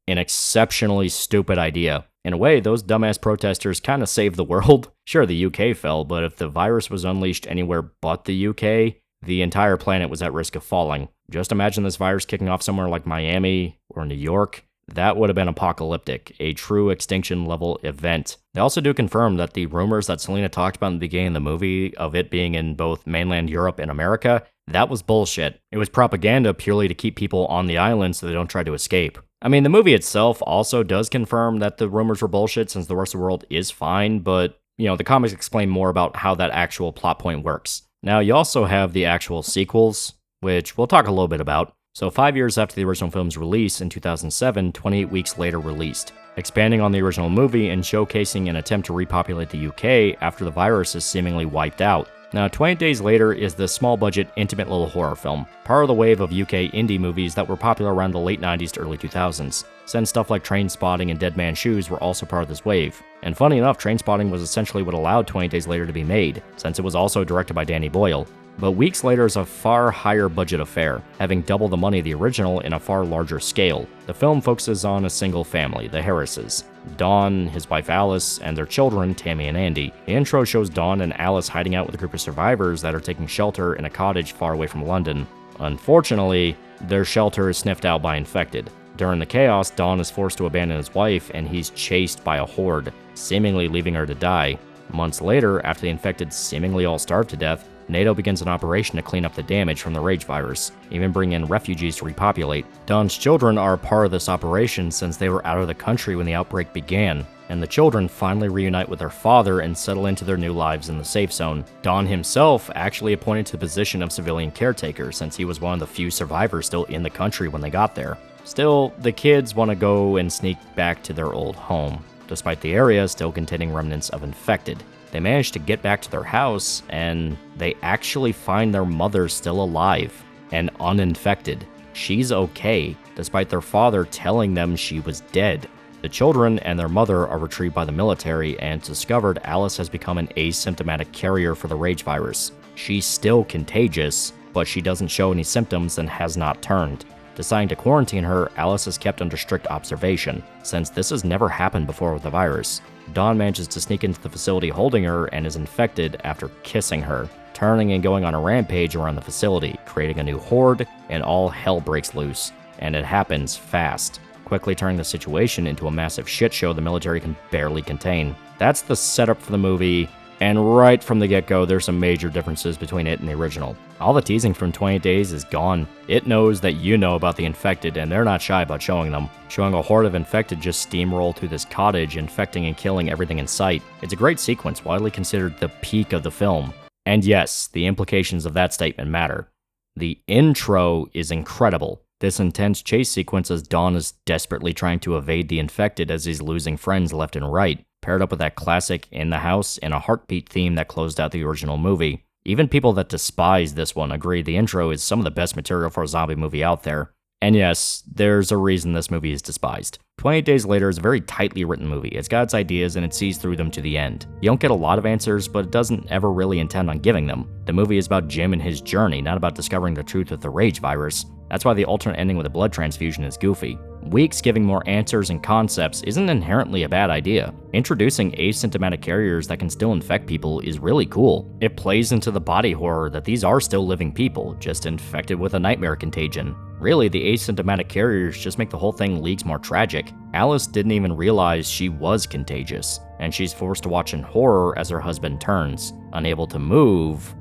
an exceptionally stupid idea. In a way, those dumbass protesters kind of saved the world. Sure, the UK fell, but if the virus was unleashed anywhere but the UK, the entire planet was at risk of falling. Just imagine this virus kicking off somewhere like Miami or New York. That would have been apocalyptic, a true extinction-level event. They also do confirm that the rumors that Selena talked about in the beginning of the movie, of it being in both mainland Europe and America, that was bullshit. It was propaganda purely to keep people on the island so they don't try to escape. I mean, the movie itself also does confirm that the rumors were bullshit since the rest of the world is fine, but, the comics explain more about how that actual plot point works. Now, you also have the actual sequels, which we'll talk a little bit about. So 5 years after the original film's release in 2007, 28 weeks later released, expanding on the original movie and showcasing an attempt to repopulate the UK after the virus is seemingly wiped out. Now, 28 Days Later is the small-budget, intimate little horror film, part of the wave of UK indie movies that were popular around the late 90s to early 2000s, since stuff like Trainspotting and Dead Man's Shoes were also part of this wave. And funny enough, Trainspotting was essentially what allowed 28 Days Later to be made, since it was also directed by Danny Boyle. But Weeks Later is a far higher budget affair, having double the money of the original in a far larger scale. The film focuses on a single family, the Harrises. Dawn, his wife Alice, and their children, Tammy and Andy. The intro shows Dawn and Alice hiding out with a group of survivors that are taking shelter in a cottage far away from London. Unfortunately, their shelter is sniffed out by infected. During the chaos, Dawn is forced to abandon his wife, and he's chased by a horde, seemingly leaving her to die. Months later, after the infected seemingly all starve to death, NATO begins an operation to clean up the damage from the rage virus, even bring in refugees to repopulate. Dawn's children are a part of this operation since they were out of the country when the outbreak began, and the children finally reunite with their father and settle into their new lives in the safe zone. Dawn himself actually appointed to the position of civilian caretaker since he was one of the few survivors still in the country when they got there. Still, the kids want to go and sneak back to their old home, despite the area still containing remnants of infected. They manage to get back to their house, and they actually find their mother still alive and uninfected. She's okay, despite their father telling them she was dead. The children and their mother are retrieved by the military, and it's discovered Alice has become an asymptomatic carrier for the rage virus. She's still contagious, but she doesn't show any symptoms and has not turned. Deciding to quarantine her, Alice is kept under strict observation, since this has never happened before with the virus. Dawn manages to sneak into the facility holding her and is infected after kissing her, turning and going on a rampage around the facility, creating a new horde, and all hell breaks loose. And it happens fast, quickly turning the situation into a massive shit show the military can barely contain. That's the setup for the movie, and right from the get-go, there's some major differences between it and the original. All the teasing from 28 Days is gone. It knows that you know about the infected, and they're not shy about showing them. Showing a horde of infected just steamroll through this cottage, infecting and killing everything in sight. It's a great sequence, widely considered the peak of the film. And yes, the implications of that statement matter. The intro is incredible. This intense chase sequence as Dawn is desperately trying to evade the infected as he's losing friends left and right, paired up with that classic In the House and a heartbeat theme that closed out the original movie. Even people that despise this one agree the intro is some of the best material for a zombie movie out there. And yes, there's a reason this movie is despised. 28 Days Later is a very tightly written movie. It's got its ideas and it sees through them to the end. You don't get a lot of answers, but it doesn't ever really intend on giving them. The movie is about Jim and his journey, not about discovering the truth of the rage virus. That's why the alternate ending with a blood transfusion is goofy. Weeks giving more answers and concepts isn't inherently a bad idea. Introducing asymptomatic carriers that can still infect people is really cool. It plays into the body horror that these are still living people, just infected with a nightmare contagion. Really, the asymptomatic carriers just make the whole thing leagues more tragic. Alice didn't even realize she was contagious, and she's forced to watch in horror as her husband turns, unable to move,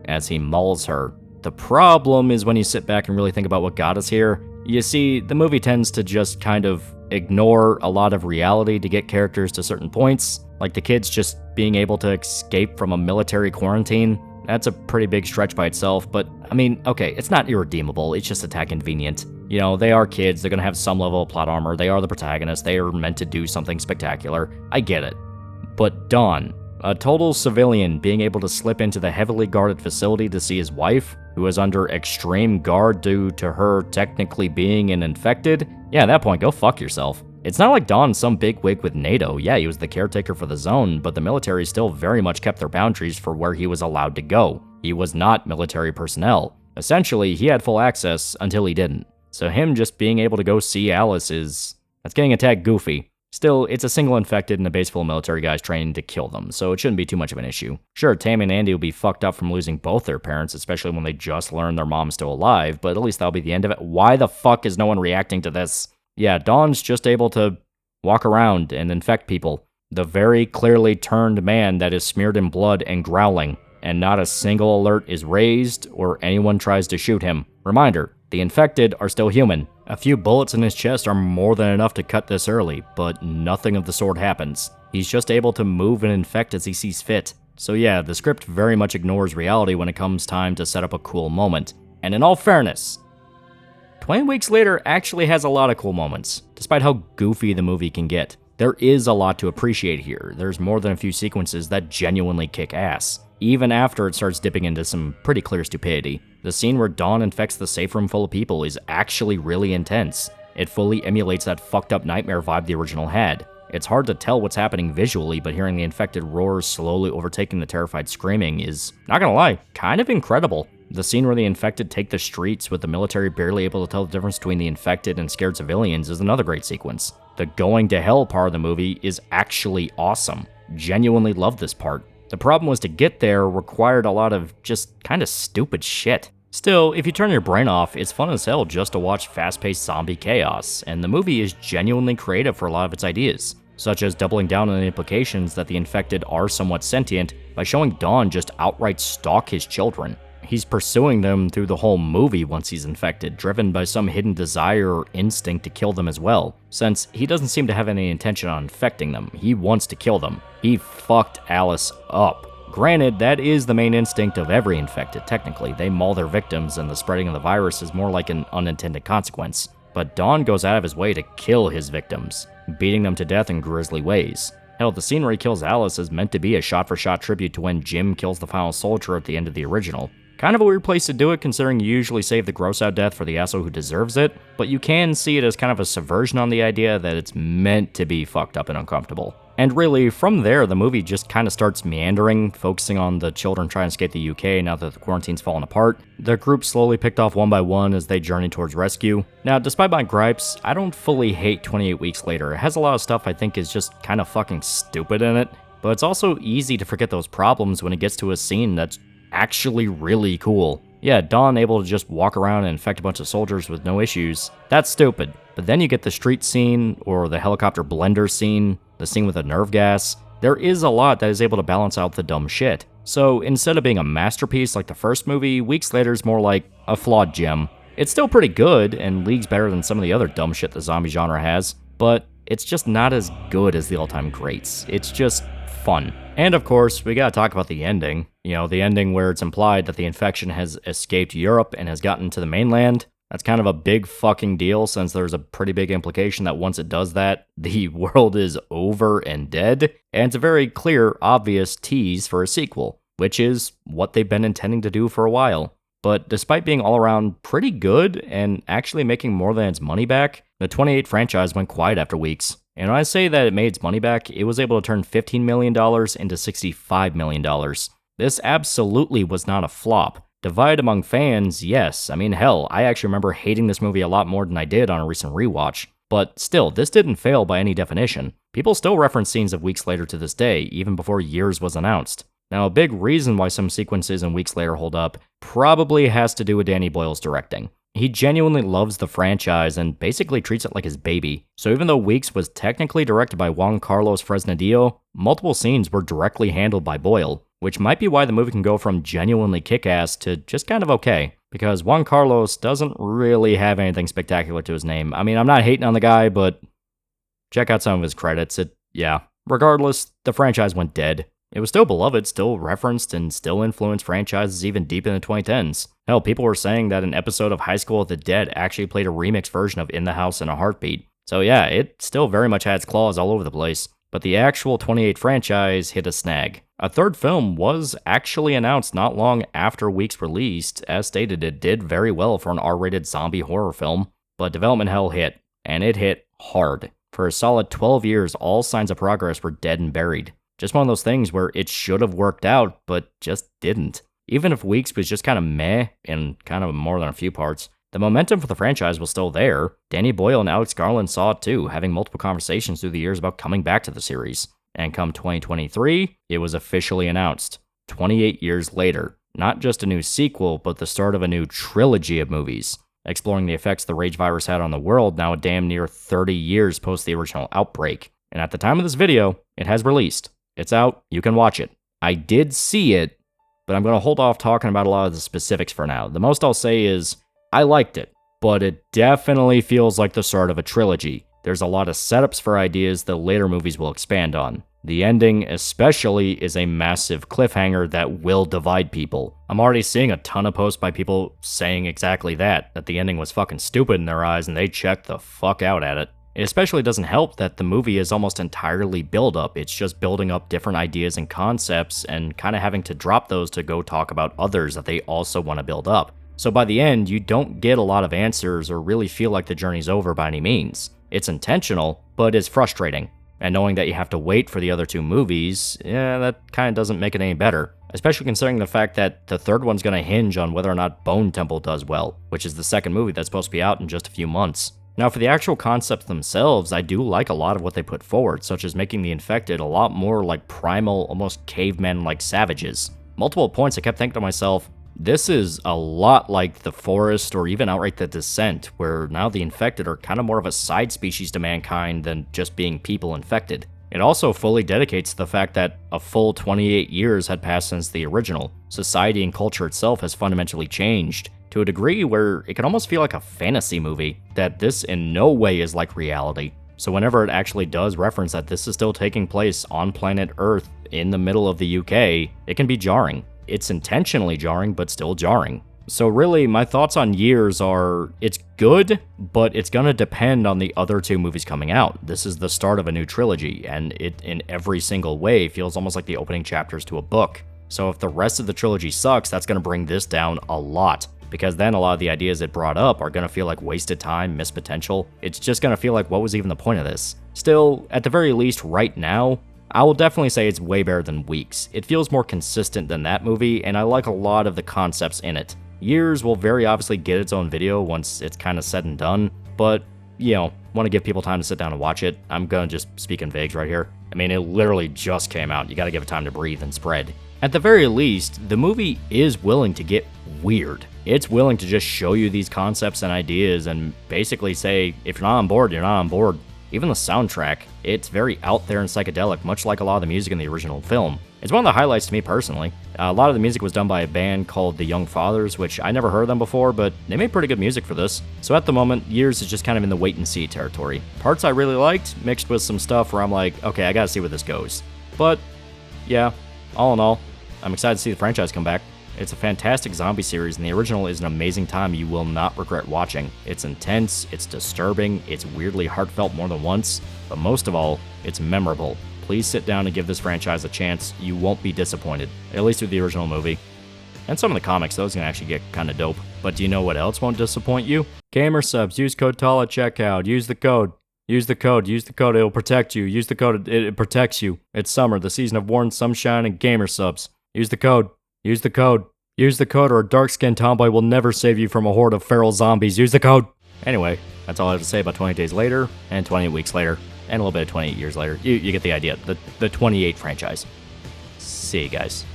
as he mauls her. The problem is when you sit back and really think about what got us here. You see, the movie tends to just kind of ignore a lot of reality to get characters to certain points, like the kids just being able to escape from a military quarantine. That's a pretty big stretch by itself, but I mean, okay, it's not irredeemable, it's just a tad convenient. You know, they are kids, they're gonna have some level of plot armor, they are the protagonists, they are meant to do something spectacular. I get it. But Dawn, a total civilian being able to slip into the heavily guarded facility to see his wife, who is under extreme guard due to her technically being an infected? Yeah, at that point, go fuck yourself. It's not like Dawn's some big wig with NATO. Yeah, he was the caretaker for the zone, but the military still very much kept their boundaries for where he was allowed to go. He was not military personnel. Essentially, he had full access until he didn't. So him just being able to go see Alice that's getting a tad goofy. Still, it's a single infected and a base full of military guys training to kill them, so it shouldn't be too much of an issue. Sure, Tammy and Andy will be fucked up from losing both their parents, especially when they just learn their mom's still alive, but at least that'll be the end of it. Why the fuck is no one reacting to this? Yeah, Dawn's just able to walk around and infect people. The very clearly turned man that is smeared in blood and growling, and not a single alert is raised or anyone tries to shoot him. Reminder, the infected are still human. A few bullets in his chest are more than enough to cut this early, but nothing of the sort happens. He's just able to move and infect as he sees fit. So yeah, the script very much ignores reality when it comes time to set up a cool moment. And in all fairness, 20 Weeks Later actually has a lot of cool moments, despite how goofy the movie can get. There is a lot to appreciate here. There's more than a few sequences that genuinely kick ass, even after it starts dipping into some pretty clear stupidity. The scene where Dawn infects the safe room full of people is actually really intense. It fully emulates that fucked up nightmare vibe the original had. It's hard to tell what's happening visually, but hearing the infected roars slowly overtaking the terrified screaming is, not gonna lie, kind of incredible. The scene where the infected take the streets with the military barely able to tell the difference between the infected and scared civilians is another great sequence. The going to hell part of the movie is actually awesome. Genuinely love this part. The problem was to get there required a lot of just kinda stupid shit. Still, if you turn your brain off, it's fun as hell just to watch fast-paced zombie chaos, and the movie is genuinely creative for a lot of its ideas, such as doubling down on the implications that the infected are somewhat sentient by showing Dawn just outright stalk his children. He's pursuing them through the whole movie once he's infected, driven by some hidden desire or instinct to kill them as well, since he doesn't seem to have any intention on infecting them. He wants to kill them. He fucked Alice up. Granted, that is the main instinct of every infected, technically. They maul their victims, and the spreading of the virus is more like an unintended consequence. But Dawn goes out of his way to kill his victims, beating them to death in grisly ways. Hell, the scene where he kills Alice is meant to be a shot-for-shot tribute to when Jim kills the final soldier at the end of the original. Kind of a weird place to do it, considering you usually save the gross-out death for the asshole who deserves it, but you can see it as kind of a subversion on the idea that it's meant to be fucked up and uncomfortable. And really, from there, the movie just kind of starts meandering, focusing on the children trying to escape the UK now that the quarantine's fallen apart. The group slowly picked off one by one as they journey towards rescue. Now, despite my gripes, I don't fully hate 28 Weeks Later. It has a lot of stuff I think is just kind of fucking stupid in it, but it's also easy to forget those problems when it gets to a scene that's actually really cool. Yeah, Dawn able to just walk around and infect a bunch of soldiers with no issues. That's stupid. But then you get the street scene, or the helicopter blender scene, the scene with the nerve gas. There is a lot that is able to balance out the dumb shit. So instead of being a masterpiece like the first movie, Weeks Later is more like a flawed gem. It's still pretty good, and leagues better than some of the other dumb shit the zombie genre has, but it's just not as good as the all-time greats. It's just fun. And of course, we gotta talk about the ending. You know, the ending where it's implied that the infection has escaped Europe and has gotten to the mainland. That's kind of a big fucking deal, since there's a pretty big implication that once it does that, the world is over and dead. And it's a very clear, obvious tease for a sequel, which is what they've been intending to do for a while. But despite being all around pretty good and actually making more than its money back, the 28 franchise went quiet after Weeks. And when I say that it made its money back, it was able to turn $15 million into $65 million. This absolutely was not a flop. Divide among fans, yes. I mean, hell, I actually remember hating this movie a lot more than I did on a recent rewatch. But still, this didn't fail by any definition. People still reference scenes of Weeks Later to this day, even before Years was announced. Now, a big reason why some sequences in Weeks Later hold up probably has to do with Danny Boyle's directing. He genuinely loves the franchise and basically treats it like his baby. So even though Weeks was technically directed by Juan Carlos Fresnadillo, multiple scenes were directly handled by Boyle, which might be why the movie can go from genuinely kick-ass to just kind of okay, because Juan Carlos doesn't really have anything spectacular to his name. I mean, I'm not hating on the guy, but check out some of his credits. Regardless, the franchise went dead. It was still beloved, still referenced, and still influenced franchises even deep in the 2010s. Hell, people were saying that an episode of High School of the Dead actually played a remix version of In the House in a Heartbeat. So yeah, it still very much had its claws all over the place. But the actual 28 franchise hit a snag. A third film was actually announced not long after Weeks released. As stated, it did very well for an R-rated zombie horror film, but development hell hit, and it hit hard. For a solid 12 years, all signs of progress were dead and buried. Just one of those things where it should have worked out, but just didn't. Even if Weeks was just kind of meh in kind of more than a few parts, The momentum for the franchise was still there. Danny Boyle and Alex Garland saw it too, having multiple conversations through the years about coming back to the series. And come 2023, it was officially announced. 28 years later. Not just a new sequel, but the start of a new trilogy of movies, exploring the effects the rage virus had on the world now a damn near 30 years post the original outbreak. And at the time of this video, it has released. It's out, you can watch it. I did see it, but I'm going to hold off talking about a lot of the specifics for now. The most I'll say is, I liked it, but it definitely feels like the start of a trilogy. There's a lot of setups for ideas that later movies will expand on. The ending, especially, is a massive cliffhanger that will divide people. I'm already seeing a ton of posts by people saying exactly that the ending was fucking stupid in their eyes and they checked the fuck out at it. It especially doesn't help that the movie is almost entirely build-up. It's just building up different ideas and concepts and kind of having to drop those to go talk about others that they also want to build up. So by the end, you don't get a lot of answers or really feel like the journey's over by any means. It's intentional, but it's frustrating. And knowing that you have to wait for the other two movies, that kind of doesn't make it any better. Especially considering the fact that the third one's going to hinge on whether or not Bone Temple does well, which is the second movie that's supposed to be out in just a few months. Now, for the actual concepts themselves, I do like a lot of what they put forward, such as making the infected a lot more like primal, almost cavemen-like savages. Multiple points I kept thinking to myself, this is a lot like The Forest or even outright The Descent, where now the infected are kind of more of a side species to mankind than just being people infected. It also fully dedicates to the fact that a full 28 years had passed since the original. Society and culture itself has fundamentally changed, to a degree where it can almost feel like a fantasy movie, that this in no way is like reality. So whenever it actually does reference that this is still taking place on planet Earth in the middle of the UK, it can be jarring. It's intentionally jarring, but still jarring. So really, my thoughts on Years are, it's good, but it's gonna depend on the other two movies coming out. This is the start of a new trilogy, and it in every single way feels almost like the opening chapters to a book. So if the rest of the trilogy sucks, that's gonna bring this down a lot, because then a lot of the ideas it brought up are gonna feel like wasted time, missed potential. It's just gonna feel like, what was even the point of this? Still, at the very least, right now, I will definitely say it's way better than Weeks. It feels more consistent than that movie, and I like a lot of the concepts in it. Years will very obviously get its own video once it's kind of said and done, but, want to give people time to sit down and watch it. I'm gonna just speak in vagues right here. I mean, it literally just came out. You gotta give it time to breathe and spread. At the very least, the movie is willing to get weird. It's willing to just show you these concepts and ideas and basically say, if you're not on board, you're not on board. Even the soundtrack, it's very out there and psychedelic, much like a lot of the music in the original film. It's one of the highlights to me personally. A lot of the music was done by a band called The Young Fathers, which I never heard of them before, but they made pretty good music for this. So at the moment, Years is just kind of in the wait and see territory. Parts I really liked, mixed with some stuff where I'm like, okay, I gotta see where this goes. But, yeah, all in all, I'm excited to see the franchise come back. It's a fantastic zombie series, and the original is an amazing time you will not regret watching. It's intense, it's disturbing, it's weirdly heartfelt more than once, but most of all, it's memorable. Please sit down and give this franchise a chance. You won't be disappointed, at least with the original movie. And some of the comics, those can actually get kind of dope. But do you know what else won't disappoint you? Gamer subs, use code TAL at checkout. Use the code. Use the code, it'll protect you. Use the code, it protects you. It's summer, the season of warm sunshine and gamer subs. Use the code. Use the code. Use the code or a dark-skinned tomboy will never save you from a horde of feral zombies. Use the code! Anyway, that's all I have to say about 28 Days Later, and 28 Weeks Later, and a little bit of 28 Years Later. You get the idea. The 28 franchise. See you guys.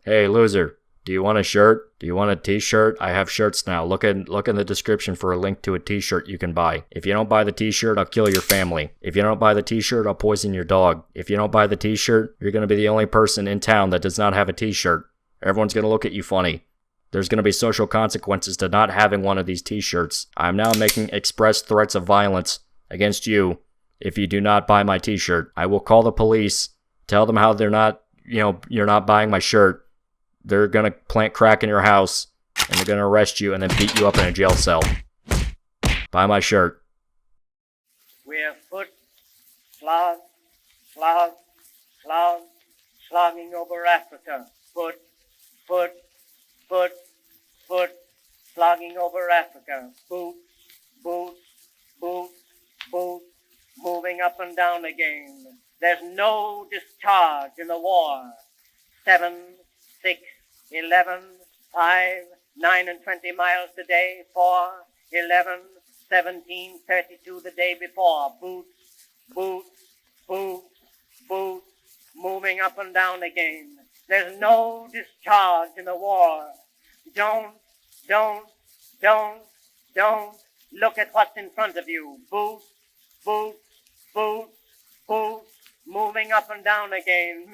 Hey, loser. Do you want a shirt? Do you want a t-shirt? I have shirts now. Look in the description for a link to a t-shirt you can buy. If you don't buy the t-shirt, I'll kill your family. If you don't buy the t-shirt, I'll poison your dog. If you don't buy the t-shirt, you're going to be the only person in town that does not have a t-shirt. Everyone's going to look at you funny. There's going to be social consequences to not having one of these t-shirts. I am now making express threats of violence against you if you do not buy my t-shirt. I will call the police, tell them how you're not buying my shirt. They're going to plant crack in your house, and they're going to arrest you and then beat you up in a jail cell. Buy my shirt. We're slogging over Africa. Foot, slogging over Africa. Boots, moving up and down again. There's no discharge in the war. 7, 6, 11, 5, 9 and 20 miles today. 4, 11, 17, 32 the day before. Boots, moving up and down again. There's no discharge in the war. Don't look at what's in front of you. Boots, moving up and down again.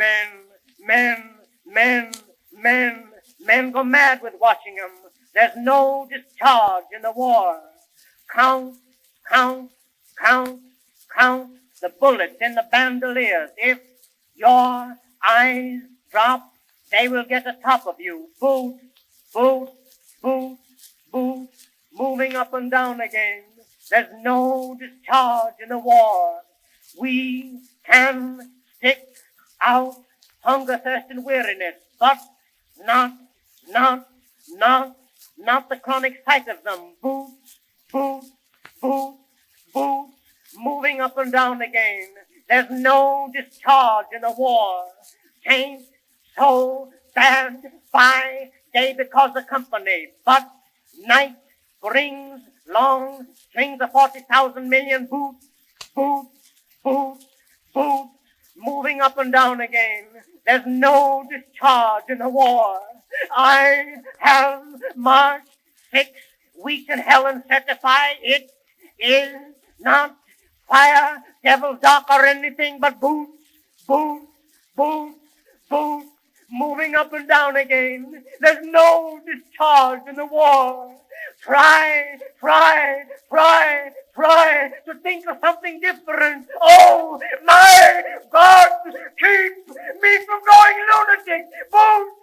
Men go mad with watching them. There's no discharge in the war. Count the bullets in the bandoliers. If your eyes drop, they will get atop of you. Boots, moving up and down again. There's no discharge in the war. We can stick out hunger, thirst, and weariness, but not the chronic sight of them. Boots, moving up and down again. There's no discharge in the war. Ain't so bad by day because of company, but night brings long strings of 40,000 million boots, moving up and down again. There's no discharge in the war. I have marched 6 weeks in hell and certify it is not fire, devil, dark, or anything but boots, moving up and down again. There's no discharge in the war. Try to think of something different. Oh, my God, keep me from going lunatic. Boots.